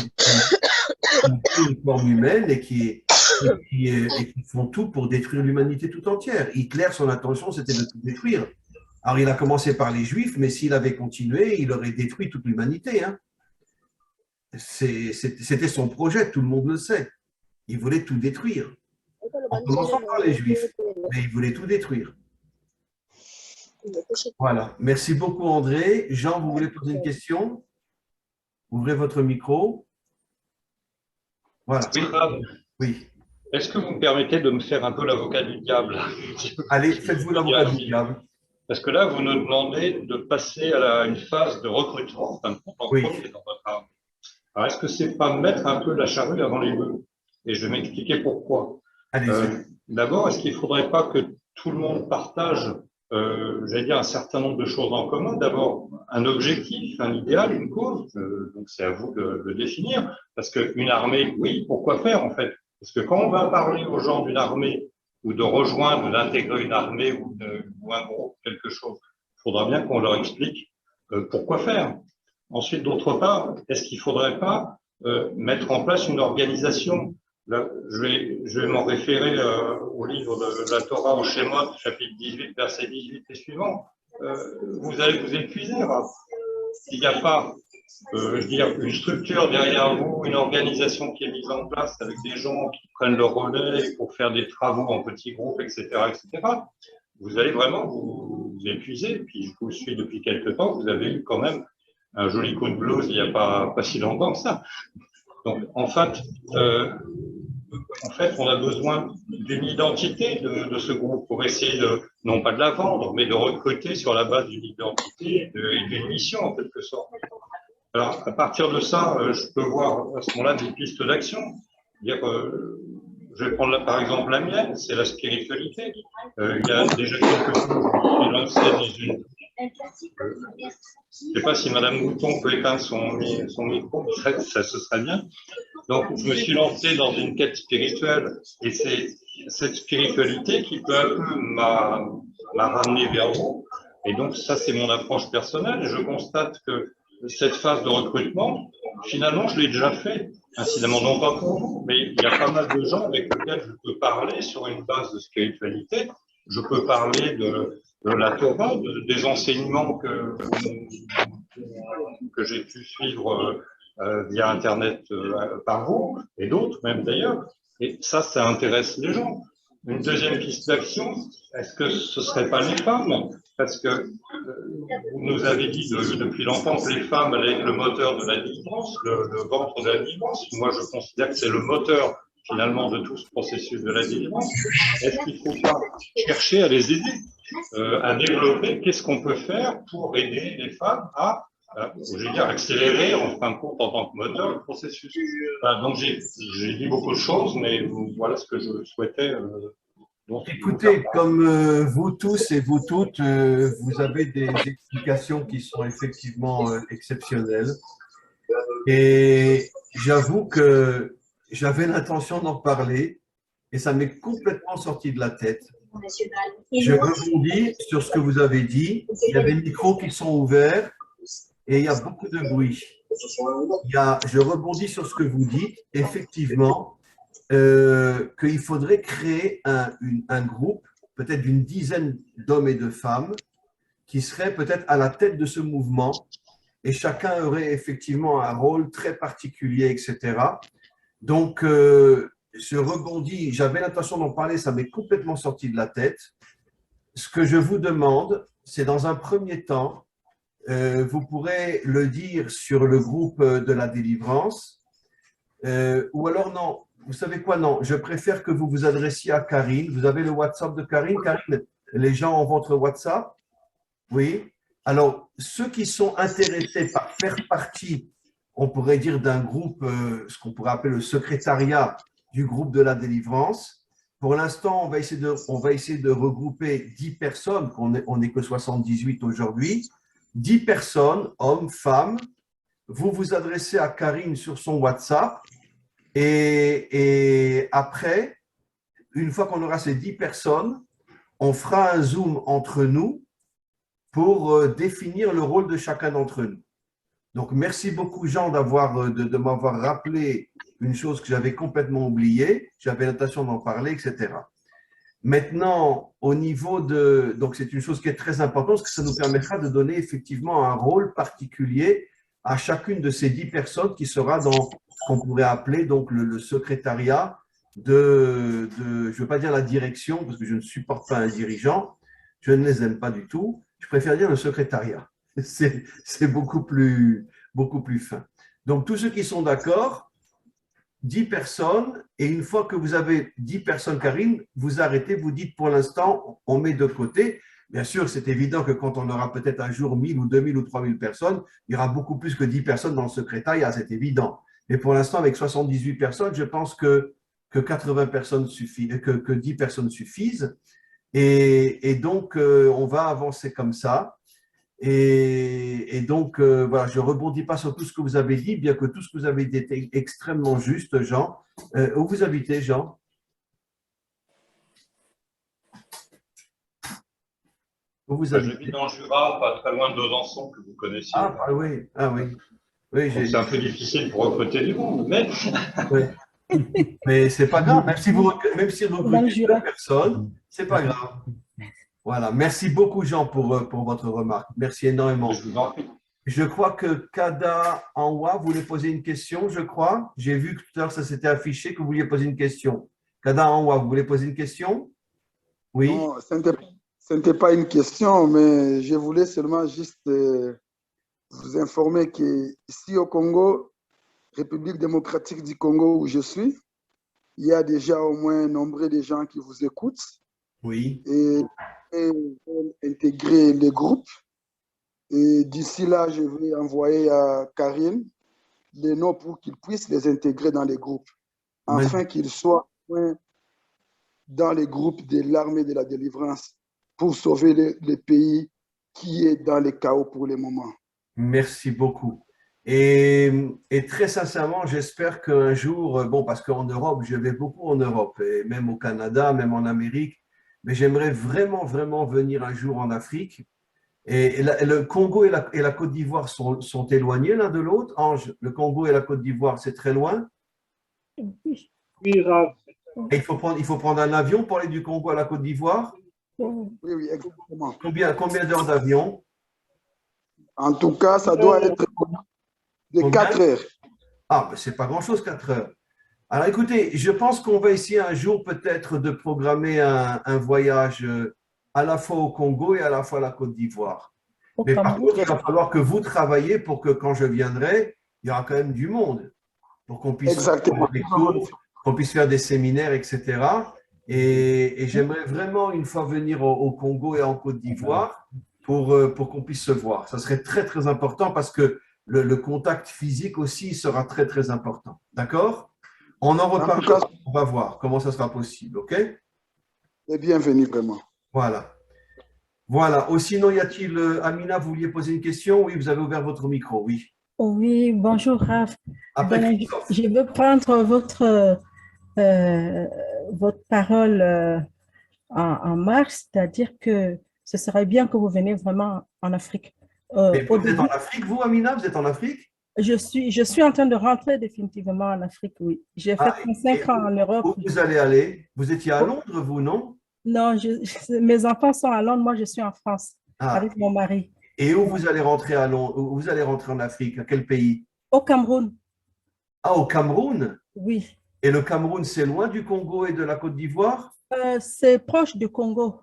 une forme humaine et qui font tout pour détruire l'humanité tout entière. Hitler, son intention, c'était de tout détruire. Alors, il a commencé par les Juifs, mais s'il avait continué, il aurait détruit toute l'humanité. Hein. C'était son projet, tout le monde le sait. Il voulait tout détruire. En commençant par les Juifs, mais il voulait tout détruire. Voilà. Merci beaucoup, André. Jean, vous voulez poser une question? Ouvrez votre micro. Voilà. Oui. Est-ce que vous me permettez de me faire un peu l'avocat du diable? Allez, faites-vous l'avocat du diable. Parce que là, vous nous demandez de passer à une phase de recrutement, dans votre arme. Alors, est-ce que c'est pas mettre un peu la charrue avant les bœufs? Et je vais m'expliquer pourquoi. D'abord, est-ce qu'il ne faudrait pas que tout le monde partage, j'allais dire, un certain nombre de choses en commun? D'abord, un objectif, un idéal, une cause. Donc, c'est à vous de le définir. Parce qu'une armée, oui, pourquoi faire en fait? Parce que quand on va parler aux gens d'une armée ou de rejoindre, d'intégrer une armée ou un groupe, quelque chose. Il faudra bien qu'on leur explique pourquoi faire. Ensuite, d'autre part, est-ce qu'il ne faudrait pas mettre en place une organisation? Là, je vais m'en référer au livre de la Torah, au Shemot, chapitre 18, verset 18 et suivant. Vous allez vous épuiser. S'il n'y a pas je veux dire, une structure derrière vous, une organisation qui est mise en place avec des gens qui prennent le relais pour faire des travaux en petits groupes, etc., vous allez vraiment vous épuiser. Puis je vous suis depuis quelques temps, vous avez eu quand même un joli coup de blues il n'y a pas si longtemps que ça. Donc, en fait, on a besoin d'une identité de ce groupe pour essayer non pas de la vendre, mais de recruter sur la base d'une identité et d'une mission en quelque sorte. Alors, à partir de ça, je peux voir à ce moment-là des pistes d'action. Je vais prendre par exemple la mienne, c'est la spiritualité. Il y a déjà quelques jours, je suis lancé dans une... je ne sais pas si Madame Mouton peut éteindre son micro, ça ce serait bien. Donc, je me suis lancé dans une quête spirituelle et c'est cette spiritualité qui peu à peu m'a ramené vers vous. Et donc, ça, c'est mon approche personnelle. Et je constate que cette phase de recrutement, finalement, je l'ai déjà fait. Incidemment, non pas pour vous, mais il y a pas mal de gens avec lesquels je peux parler sur une base de spiritualité. Je peux parler de la Torah, des enseignements que j'ai pu suivre via Internet par vous, et d'autres même d'ailleurs. Et ça intéresse les gens. Une deuxième piste d'action, est-ce que ce ne serait pas les femmes? Parce que vous nous avez dit depuis longtemps que les femmes allaient être le moteur de la délivrance, le ventre de la délivrance. Moi, je considère que c'est le moteur finalement de tout ce processus de la délivrance. Est-ce qu'il ne faut pas chercher à les aider, à développer? Qu'est-ce qu'on peut faire pour aider les femmes à je veux dire, accélérer en fin de compte en tant que moteur le processus. Donc j'ai dit beaucoup de choses, mais voilà ce que je souhaitais. Écoutez, comme vous tous et vous toutes, vous avez des explications qui sont effectivement exceptionnelles. Et j'avoue que j'avais l'intention d'en parler et ça m'est complètement sorti de la tête. Je rebondis sur ce que vous avez dit. Il y a des micros qui sont ouverts. Et il y a beaucoup de bruit. Je rebondis sur ce que vous dites, effectivement, qu'il faudrait créer un groupe, peut-être d'une dizaine d'hommes et de femmes, qui seraient peut-être à la tête de ce mouvement, et chacun aurait effectivement un rôle très particulier, etc. Donc, je rebondis, j'avais l'intention d'en parler, ça m'est complètement sorti de la tête. Ce que je vous demande, c'est dans un premier temps, vous pourrez le dire sur le groupe de la délivrance, ou alors non, vous savez quoi, non, je préfère que vous vous adressiez à Karine. Vous avez le WhatsApp de Karine. Karine, les gens ont votre WhatsApp? Oui. Alors, ceux qui sont intéressés par faire partie, on pourrait dire d'un groupe, ce qu'on pourrait appeler le secrétariat du groupe de la délivrance, pour l'instant, on va essayer de regrouper 10 personnes, on n'est que 78 aujourd'hui. 10 personnes, hommes, femmes, vous vous adressez à Karine sur son WhatsApp et après, une fois qu'on aura ces 10 personnes, on fera un Zoom entre nous pour définir le rôle de chacun d'entre nous. Donc, merci beaucoup Jean de m'avoir rappelé une chose que j'avais complètement oubliée, j'avais l'intention d'en parler, etc. Maintenant, au niveau de… Donc, c'est une chose qui est très importante parce que ça nous permettra de donner effectivement un rôle particulier à chacune de ces 10 personnes qui sera dans ce qu'on pourrait appeler donc le secrétariat je ne veux pas dire la direction parce que je ne supporte pas un dirigeant, je ne les aime pas du tout, je préfère dire le secrétariat. C'est beaucoup plus fin. Donc, tous ceux qui sont d'accord, 10 personnes, et une fois que vous avez 10 personnes, Karine, vous arrêtez, vous dites pour l'instant, on met de côté. Bien sûr, c'est évident que quand on aura peut-être un jour 1000 ou 2000 ou 3000 personnes, il y aura beaucoup plus que 10 personnes dans le secrétariat, c'est évident. Mais pour l'instant, avec 78 personnes, je pense que 80 personnes suffisent, que 10 personnes suffisent. Et donc, on va avancer comme ça. Et donc, voilà, je ne rebondis pas sur tout ce que vous avez dit, bien que tout ce que vous avez dit était extrêmement juste, Jean. Où vous habitez, Jean? Vous Je vis dans le Jura, pas très loin de Besançon, que vous connaissez. Ah oui, ah oui. Oui, c'est un peu difficile pour recruter du monde, mais… Oui. Mais c'est pas grave, même si vous recrutez deux personnes, c'est pas grave. Voilà, merci beaucoup Jean pour votre remarque. Merci énormément. Je vous en prie. Je crois que Kada Anwa voulait poser une question, je crois. J'ai vu que tout à l'heure, ça s'était affiché que vous vouliez poser une question. Kada Anwa, vous voulez poser une question? Oui. Non, ce n'était pas une question, mais je voulais seulement juste vous informer qu'ici au Congo, République démocratique du Congo où je suis, il y a déjà au moins nombreux de gens qui vous écoutent. Oui. Et intégrer les groupes. Et d'ici là, je vais envoyer à Karine les noms pour qu'ils puissent les intégrer dans les groupes, afin qu'ils soient dans les groupes de l'armée de la délivrance pour sauver le pays qui est dans le chaos pour le moment. Merci beaucoup. Et très sincèrement, j'espère qu'un jour, bon, parce qu'en Europe, je vais beaucoup en Europe, et même au Canada, même en Amérique, mais j'aimerais vraiment, vraiment venir un jour en Afrique. Et le Congo et la Côte d'Ivoire sont éloignés l'un de l'autre. Ange, le Congo et la Côte d'Ivoire, c'est très loin. Oui, Rav. Et il faut prendre un avion pour aller du Congo à la Côte d'Ivoire. Oui, exactement. Combien d'heures d'avion? En tout cas, ça doit être de 4 heures. Ah, ben c'est pas grand-chose, 4 heures. Alors écoutez, je pense qu'on va essayer un jour peut-être de programmer un voyage à la fois au Congo et à la fois à la Côte d'Ivoire. Mais par contre, il va falloir que vous travailliez pour que quand je viendrai, il y aura quand même du monde pour qu'on puisse faire des cours, qu'on puisse faire des séminaires, etc. Et j'aimerais vraiment une fois venir au Congo et en Côte d'Ivoire pour qu'on puisse se voir. Ça serait très, très important parce que le contact physique aussi sera très, très important. D'accord? On en reparlera, on va voir comment ça sera possible, ok? Et bienvenue, vraiment. Voilà. Voilà. Sinon, y a-t-il, Amina, vous vouliez poser une question? Oui, vous avez ouvert votre micro, oui. Oui, bonjour, Raph. Après, je veux prendre votre parole en marche, c'est-à-dire que ce serait bien que vous veniez vraiment en Afrique. Mais vous êtes en Afrique, vous, Amina? Vous êtes en Afrique? Je suis en train de rentrer définitivement en Afrique, oui. J'ai fait 35 ans en Europe. Où vous allez aller? Vous étiez à Londres, vous, non? Non, mes enfants sont à Londres, moi je suis en France avec mon mari. Et où vous allez rentrer à Londres? Où vous allez rentrer en Afrique? À quel pays? Au Cameroun. Ah, au Cameroun? Oui. Et le Cameroun, c'est loin du Congo et de la Côte d'Ivoire? C'est proche du Congo.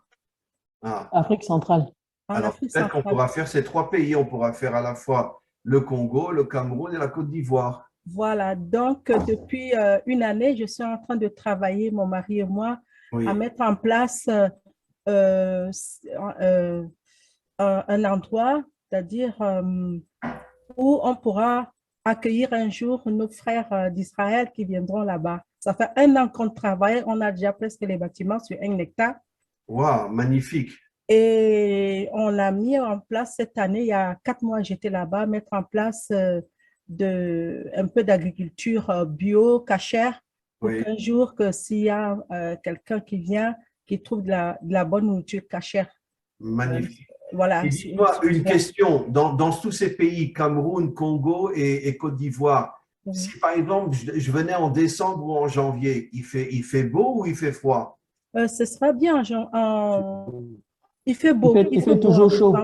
Afrique centrale. Alors peut-être qu'on pourra faire ces 3 pays. On pourra faire à la fois le Congo, le Cameroun et la Côte d'Ivoire. Voilà, donc depuis une année, je suis en train de travailler, mon mari et moi, à mettre en place un endroit, c'est-à-dire où on pourra accueillir un jour nos frères d'Israël qui viendront là-bas. Ça fait 1 an qu'on travaille, on a déjà presque les bâtiments sur 1 hectare. Waouh, magnifique. Et on a mis en place cette année, il y a 4 mois, j'étais là-bas, mettre en place un peu d'agriculture bio, cachère, pour qu'un jour, que s'il y a quelqu'un qui vient, qui trouve de la bonne nourriture cachère. Magnifique. Voilà. Dites-moi une question, dans tous ces pays, Cameroun, Congo et Côte d'Ivoire, si par exemple je venais en décembre ou en janvier, il fait beau ou il fait froid? Ce sera bien, il fait beau. Il fait toujours chaud.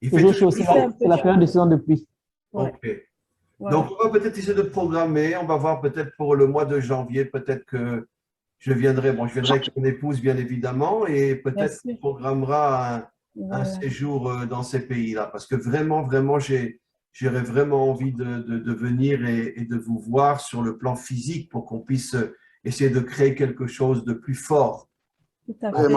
Il fait toujours chaud, c'est la période de saison de pluie. Ok. Donc, on va peut-être essayer de programmer. On va voir peut-être pour le mois de janvier, peut-être que je viendrai. Bon, je viendrai avec mon épouse, bien évidemment, et peut-être qu'on programmera un séjour dans ces pays-là. Parce que vraiment, vraiment, j'aurais vraiment envie de venir et de vous voir sur le plan physique pour qu'on puisse essayer de créer quelque chose de plus fort. Tout à fait.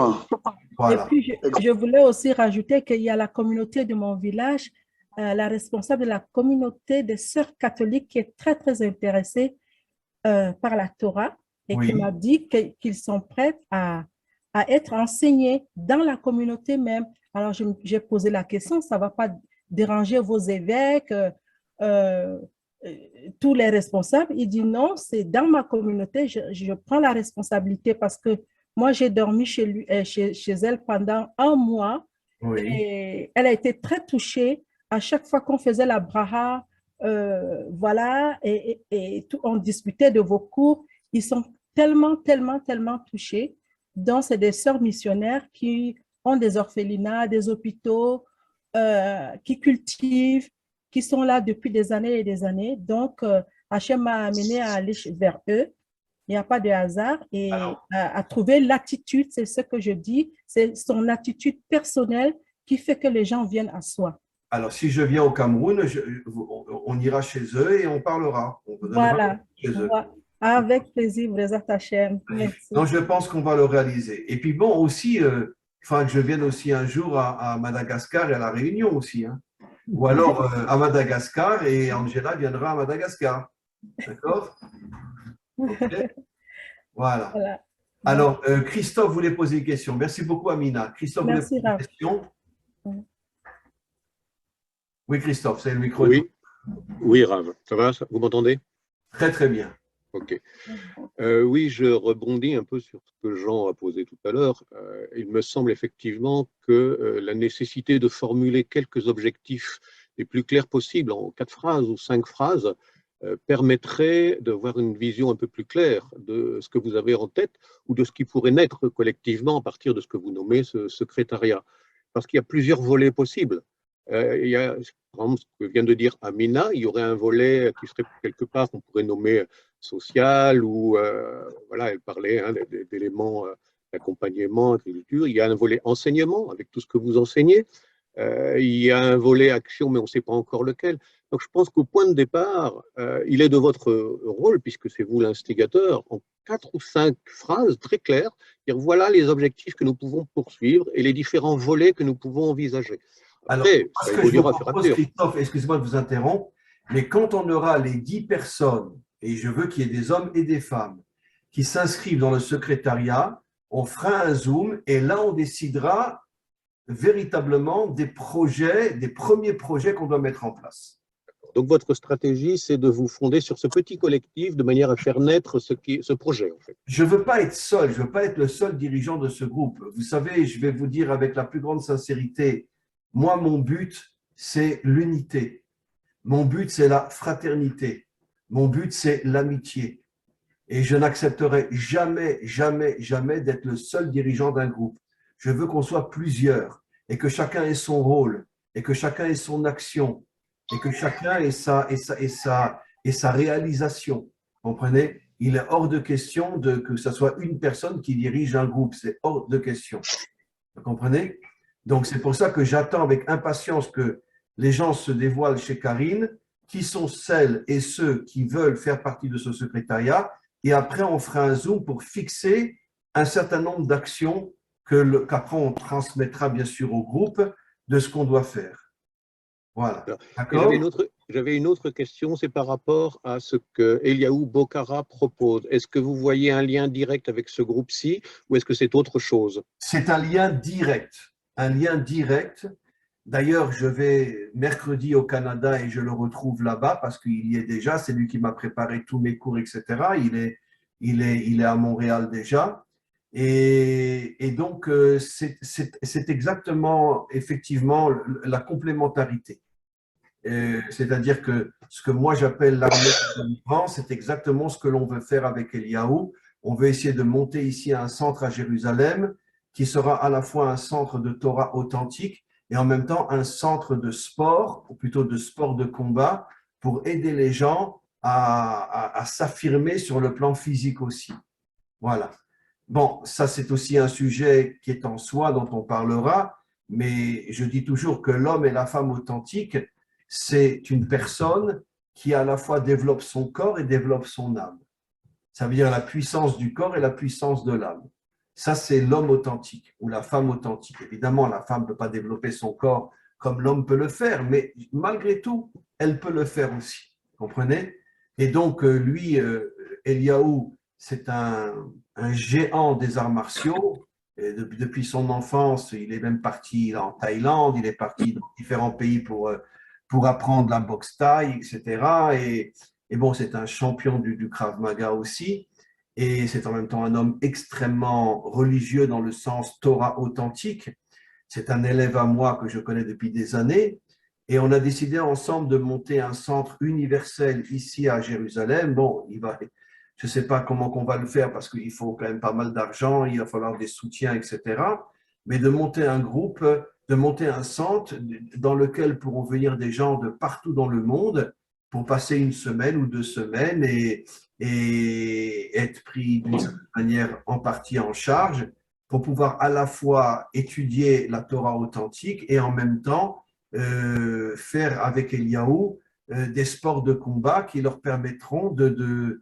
Voilà. Et puis, je voulais aussi rajouter qu'il y a la communauté de mon village, la responsable de la communauté des sœurs catholiques qui est très, très intéressée par la Torah et qui m'a dit qu'ils sont prêts à être enseignés dans la communauté même. Alors, j'ai posé la question, ça ne va pas déranger vos évêques, tous les responsables? Il dit non, c'est dans ma communauté, je prends la responsabilité parce que moi, j'ai dormi chez elle pendant 1 mois Oui. Et elle a été très touchée à chaque fois qu'on faisait la braha, voilà, et on discutait de vos cours. Ils sont tellement, tellement, tellement touchés. Donc, c'est des sœurs missionnaires qui ont des orphelinats, des hôpitaux, qui cultivent, qui sont là depuis des années et des années. Donc, Hachem m'a amené à aller vers eux. Il n'y a pas de hasard. Et à trouver l'attitude, c'est ce que je dis, c'est son attitude personnelle qui fait que les gens viennent à soi. Alors, si je viens au Cameroun, on ira chez eux et on parlera. On voilà. Chez eux. Avec plaisir, vous Hachem. Merci. Donc, je pense qu'on va le réaliser. Et puis, bon, aussi, il faudra que je vienne aussi un jour à Madagascar et à La Réunion aussi. Hein. Ou alors à Madagascar et Angela viendra à Madagascar. D'accord? Okay. Voilà. Alors, Christophe voulait poser une question. Merci beaucoup, Amina. Christophe voulait poser une question. Oui, Christophe, c'est le micro. Oui, oui, Rav. Ça va? Vous m'entendez? Très, très bien. OK. Oui, je rebondis un peu sur ce que Jean a posé tout à l'heure. Il me semble effectivement que la nécessité de formuler quelques objectifs les plus clairs possibles en 4 phrases ou 5 phrases permettrait de voir une vision un peu plus claire de ce que vous avez en tête ou de ce qui pourrait naître collectivement à partir de ce que vous nommez ce secrétariat. Parce qu'il y a plusieurs volets possibles. Il y a, par exemple, ce que vient de dire Amina, il y aurait un volet qui serait quelque part qu'on pourrait nommer social ou, voilà, elle parlait hein, d'éléments d'accompagnement, agriculture. Il y a un volet enseignement avec tout ce que vous enseignez. Il y a un volet action, mais on ne sait pas encore lequel. Donc, je pense qu'au point de départ, il est de votre rôle, puisque c'est vous l'instigateur, en 4 ou 5 phrases très claires, dire voilà les objectifs que nous pouvons poursuivre et les différents volets que nous pouvons envisager. Après, alors, ce que je vous propose, Christophe, excusez-moi de vous interrompre, mais quand on aura les 10 personnes, et je veux qu'il y ait des hommes et des femmes qui s'inscrivent dans le secrétariat, on fera un Zoom et là, on décidera véritablement des projets, des premiers projets qu'on doit mettre en place. Donc, votre stratégie, c'est de vous fonder sur ce petit collectif de manière à faire naître ce projet, en fait. Je ne veux pas être seul, je ne veux pas être le seul dirigeant de ce groupe. Vous savez, je vais vous dire avec la plus grande sincérité, moi, mon but, c'est l'unité. Mon but, c'est la fraternité. Mon but, c'est l'amitié. Et je n'accepterai jamais, jamais, jamais d'être le seul dirigeant d'un groupe. Je veux qu'on soit plusieurs et que chacun ait son rôle et que chacun ait son action et que chacun ait sa réalisation. Vous comprenez? Il est hors de question que ce soit une personne qui dirige un groupe. C'est hors de question. Vous comprenez? Donc, c'est pour ça que j'attends avec impatience que les gens se dévoilent chez Karine, qui sont celles et ceux qui veulent faire partie de ce secrétariat. Et après, on fera un Zoom pour fixer un certain nombre d'actions qu'après, on transmettra bien sûr au groupe de ce qu'on doit faire. Voilà. J'avais une autre question, c'est par rapport à ce que Eliaou Bocara propose. Est-ce que vous voyez un lien direct avec ce groupe-ci ou est-ce que c'est autre chose? C'est un lien direct. Un lien direct. D'ailleurs, je vais mercredi au Canada et je le retrouve là-bas parce qu'il y est déjà. C'est lui qui m'a préparé tous mes cours, etc. Il est à Montréal déjà. Et donc, c'est exactement, effectivement, la complémentarité. C'est-à-dire que ce que moi j'appelle l'armée de migrants, c'est exactement ce que l'on veut faire avec Eliaou. On veut essayer de monter ici un centre à Jérusalem qui sera à la fois un centre de Torah authentique et en même temps un centre de sport, ou plutôt de sport de combat, pour aider les gens à s'affirmer sur le plan physique aussi. Voilà. Bon, ça c'est aussi un sujet qui est en soi, dont on parlera, mais je dis toujours que l'homme et la femme authentique, c'est une personne qui à la fois développe son corps et développe son âme. Ça veut dire la puissance du corps et la puissance de l'âme. Ça, c'est l'homme authentique ou la femme authentique. Évidemment, la femme ne peut pas développer son corps comme l'homme peut le faire, mais malgré tout, elle peut le faire aussi. Vous comprenez? Et donc, lui, Eliaou, c'est un géant des arts martiaux. Et depuis son enfance, il est même parti en Thaïlande, il est parti dans différents pays pour apprendre la boxe thaï, etc. Et bon, c'est un champion du Krav Maga aussi. Et c'est en même temps un homme extrêmement religieux dans le sens Torah authentique. c'est un élève à moi que je connais depuis des années, et on a décidé ensemble de monter un centre universel ici à Jérusalem. Bon, je ne sais pas comment on va le faire parce qu'il faut quand même pas mal d'argent, il va falloir des soutiens, etc. Mais de monter un groupe, de monter un centre dans lequel pourront venir des gens de partout dans le monde pour passer une semaine ou 2 semaines et être pris d'une certaine manière en partie en charge pour pouvoir à la fois étudier la Torah authentique et en même temps faire avec Eliyahu des sports de combat qui leur permettront d'une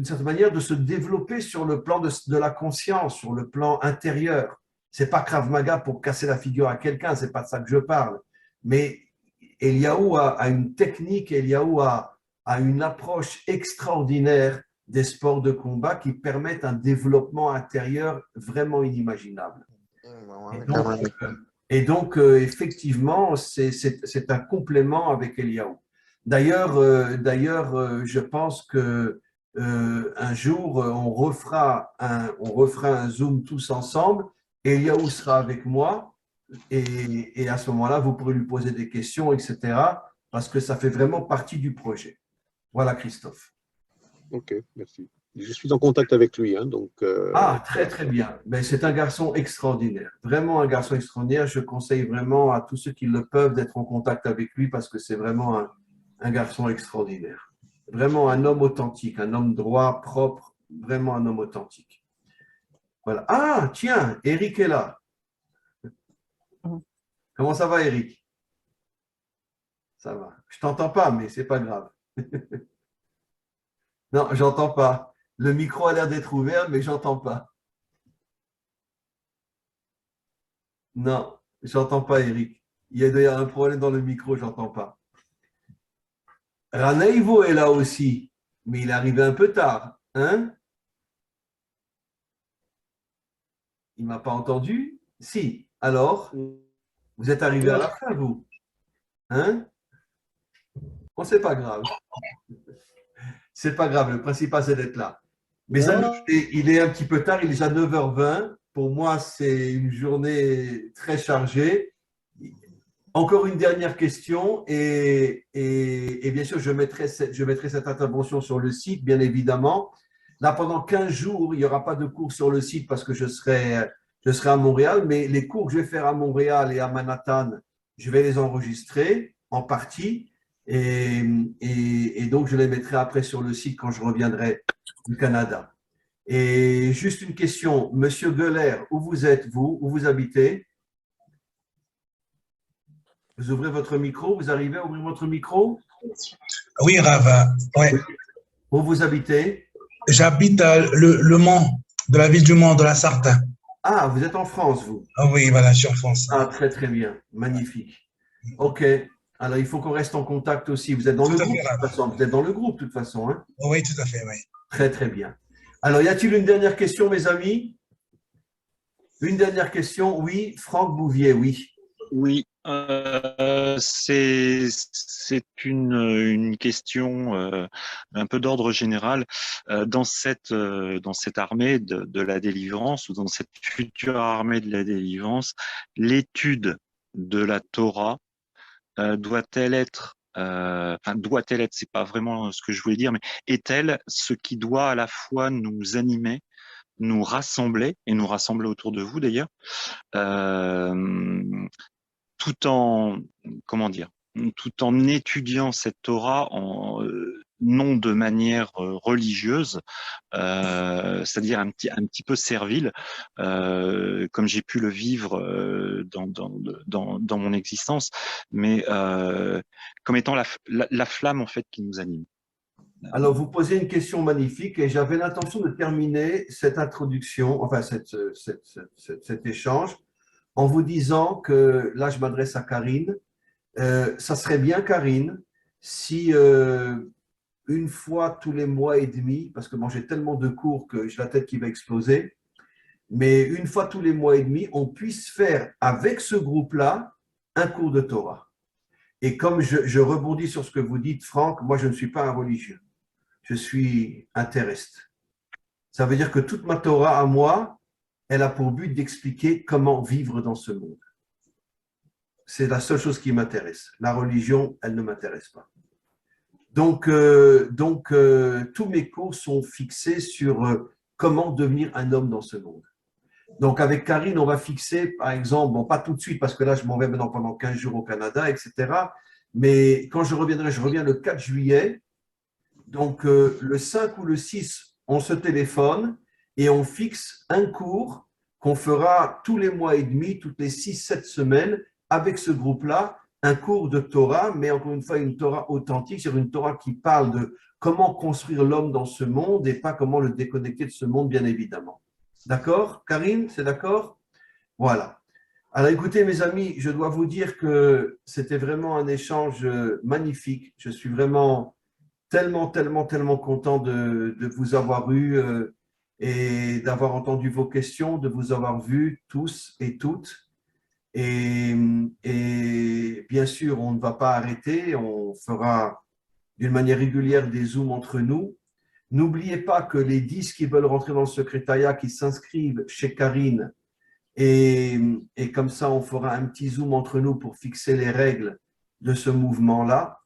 certaine manière de se développer sur le plan de la conscience, sur le plan intérieur. C'est pas Krav Maga pour casser la figure à quelqu'un, c'est pas de ça que je parle. Mais Eliyahu a une technique, Eliyahu a une approche extraordinaire des sports de combat qui permettent un développement intérieur vraiment inimaginable. Et donc effectivement, c'est un complément avec Eliyahu. D'ailleurs, je pense que un jour, on refera un Zoom tous ensemble. Eliyahu sera avec moi et à ce moment-là, vous pourrez lui poser des questions, etc. parce que ça fait vraiment partie du projet. Voilà, Christophe. Ok, merci. Je suis en contact avec lui, hein, donc. Ah, très très bien. Mais c'est un garçon extraordinaire, vraiment un garçon extraordinaire. Je conseille vraiment à tous ceux qui le peuvent d'être en contact avec lui parce que c'est vraiment un garçon extraordinaire. Vraiment un homme authentique, un homme droit, propre, vraiment un homme authentique. Voilà. Ah, tiens, Eric est là. Comment ça va, Eric? Ça va. Je t'entends pas, mais c'est pas grave. Non, j'entends pas. Le micro a l'air d'être ouvert, mais j'entends pas. Non, j'entends pas, Eric. Il y a d'ailleurs un problème dans le micro, j'entends pas. Raneivo est là aussi, mais il est arrivé un peu tard. Hein? Il m'a pas entendu? Si. Alors, vous êtes arrivé à la fin, vous? Hein? Bon, c'est pas grave. C'est pas grave, le principal, c'est d'être là. Mes amis, il est un petit peu tard, il est déjà 9h20. Pour moi, c'est une journée très chargée. Encore une dernière question et bien sûr, je mettrai cette intervention sur le site, bien évidemment. Là, pendant 15 jours, il n'y aura pas de cours sur le site parce que je serai à Montréal, mais les cours que je vais faire à Montréal et à Manhattan, je vais les enregistrer en partie et donc je les mettrai après sur le site quand je reviendrai du Canada. Et juste une question, Monsieur Gueuler, où vous êtes, vous? Où vous habitez? Vous ouvrez votre micro, vous arrivez à ouvrir votre micro? Oui, Rava. Ouais. Où vous habitez? J'habite à Le Mans, de la ville du Mans, de la Sarthe. Ah, vous êtes en France, vous? Oui, voilà, je suis en France. Ah, très, très bien. Magnifique. OK. Alors, il faut qu'on reste en contact aussi. Vous êtes dans le groupe, de toute façon. Vous êtes dans le groupe, de toute façon. Hein? Oui, tout à fait, oui. Très, très bien. Alors, y a-t-il une dernière question, mes amis? Une dernière question? Oui, Franck Bouvier, oui. Oui, c'est une question un peu d'ordre général. Dans cette armée de la délivrance ou dans cette future armée de la délivrance, l'étude de la Torah doit-elle être, c'est pas vraiment ce que je voulais dire, mais est-elle ce qui doit à la fois nous animer, nous rassembler, et nous rassembler autour de vous d'ailleurs, tout en, tout en étudiant cette Torah non de manière religieuse, c'est-à-dire un petit peu servile, comme j'ai pu le vivre dans mon existence, mais comme étant la flamme en fait qui nous anime. Alors, vous posez une question magnifique et j'avais l'intention de terminer cette introduction, enfin cet échange, en vous disant que, là je m'adresse à Karine, ça serait bien Karine, si une fois tous les mois et demi, parce que moi j'ai tellement de cours que j'ai la tête qui va exploser, mais une fois tous les mois et demi, on puisse faire avec ce groupe-là un cours de Torah. Et comme je rebondis sur ce que vous dites, Franck, moi je ne suis pas un religieux, je suis un terrestre. Ça veut dire que toute ma Torah à moi, elle a pour but d'expliquer comment vivre dans ce monde. C'est la seule chose qui m'intéresse. La religion, elle ne m'intéresse pas. Donc, tous mes cours sont fixés sur comment devenir un homme dans ce monde. Donc, avec Karine, on va fixer, par exemple, bon, pas tout de suite, parce que là, je m'en vais maintenant pendant 15 jours au Canada, etc. Mais quand je reviendrai, je reviens le 4 juillet. Donc, le 5 ou le 6, on se téléphone et on fixe un cours qu'on fera tous les mois et demi, toutes les 6-7 semaines, avec ce groupe-là, un cours de Torah, mais encore une fois, une Torah authentique, c'est une Torah qui parle de comment construire l'homme dans ce monde et pas comment le déconnecter de ce monde, bien évidemment. D'accord, Karine, c'est d'accord? Voilà. Alors écoutez, mes amis, je dois vous dire que c'était vraiment un échange magnifique. Je suis vraiment tellement content de vous avoir eu et d'avoir entendu vos questions, de vous avoir vus tous et toutes. Et bien sûr, on ne va pas arrêter, on fera d'une manière régulière des Zooms entre nous. N'oubliez pas que les 10 qui veulent rentrer dans le secrétariat, qui s'inscrivent chez Karine, et comme ça, on fera un petit Zoom entre nous pour fixer les règles de ce mouvement-là.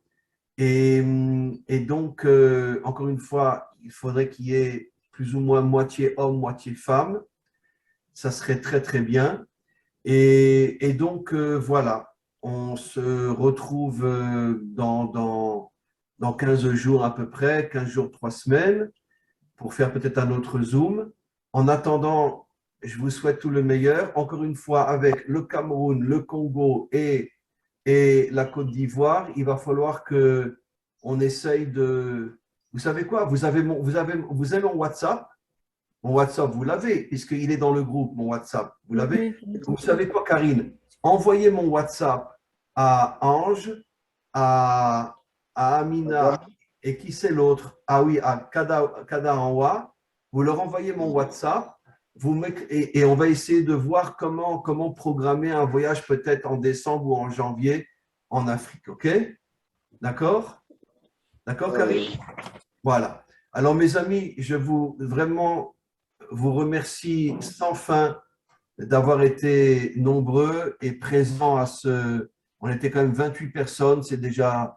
Et donc, encore une fois, il faudrait qu'il y ait plus ou moins moitié homme, moitié femme. Ça serait très bien. Et donc, voilà, on se retrouve dans 15 jours à peu près, 15 jours, 3 semaines, pour faire peut-être un autre Zoom. En attendant, je vous souhaite tout le meilleur. Encore une fois, avec le Cameroun, le Congo et la Côte d'Ivoire, il va falloir qu'on essaye de… Vous savez quoi? Vous avez mon WhatsApp? Mon WhatsApp, vous l'avez, puisqu'il est dans le groupe, mon WhatsApp. Vous l'avez? Vous savez quoi, Karine? Envoyez mon WhatsApp à Ange, à Amina, et qui c'est l'autre? Ah oui, à Kada Anwa. Vous leur envoyez mon WhatsApp et on va essayer de voir comment programmer un voyage peut-être en décembre ou en janvier en Afrique, ok? D'accord? D'accord, Karine? Voilà. Alors, mes amis, je vous remercie sans fin d'avoir été nombreux et présents à ce… On était quand même 28 personnes, c'est déjà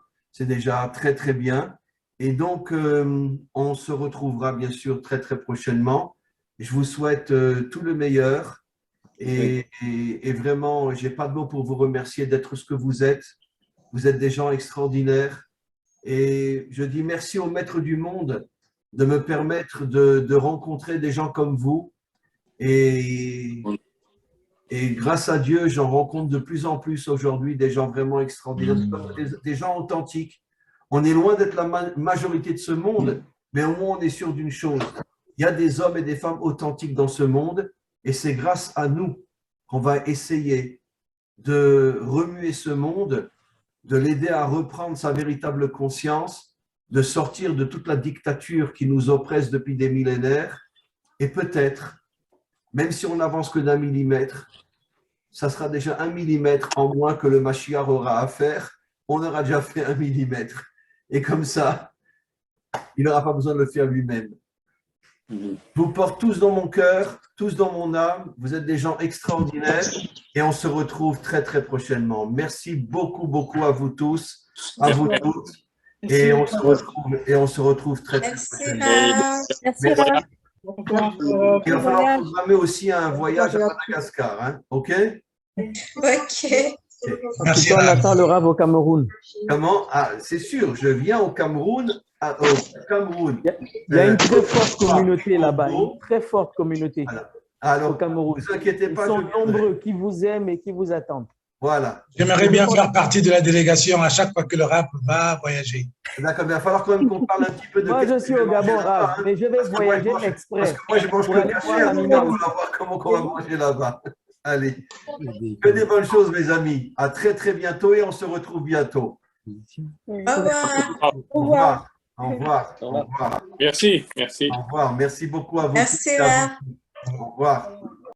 très bien. Et donc, on se retrouvera bien sûr très prochainement. Je vous souhaite tout le meilleur et vraiment, je n'ai pas de mots pour vous remercier d'être ce que vous êtes. Vous êtes des gens extraordinaires. Et je dis merci au Maître du Monde de me permettre de rencontrer des gens comme vous. Et grâce à Dieu, j'en rencontre de plus en plus aujourd'hui des gens vraiment extraordinaires, des gens authentiques. On est loin d'être la majorité de ce monde, mais au moins on est sûr d'une chose. Il y a des hommes et des femmes authentiques dans ce monde et c'est grâce à nous qu'on va essayer de remuer ce monde, de l'aider à reprendre sa véritable conscience, de sortir de toute la dictature qui nous oppresse depuis des millénaires et peut-être, même si on n'avance que d'1 millimètre, ça sera déjà 1 millimètre en moins que le Mashiach aura à faire. On aura déjà fait 1 millimètre. Et comme ça, il n'aura pas besoin de le faire lui-même. Je vous porte tous dans mon cœur, tous dans mon âme. Vous êtes des gens extraordinaires et on se retrouve très prochainement. Merci beaucoup à vous tous, à vous toutes. Et on se retrouve très prochainement. Merci. Il va falloir programmer aussi un voyage à Madagascar, hein? OK? Ok. Merci. On attend le Rav au Cameroun. Comment? Ah, c'est sûr, je viens au Cameroun. Il y a une très forte communauté là-bas, une très forte communauté alors, au Cameroun. Ne vous inquiétez pas. Ils sont nombreux qui vous aiment et qui vous attendent. Voilà. J'aimerais bien faire partie de la délégation à chaque fois que le Rav va voyager. D'accord, il va falloir quand même qu'on parle un petit peu de… Moi, je suis au Gabon, Rav, mais je vais voyager exprès. Parce que moi, je mange que caché, on va voir comment on va manger là-bas. Allez, que des bonnes choses, mes amis. À très bientôt et on se retrouve bientôt. Au revoir. Au revoir. Au revoir. Au revoir. Merci. Au revoir. Merci beaucoup à vous. Merci, Au revoir.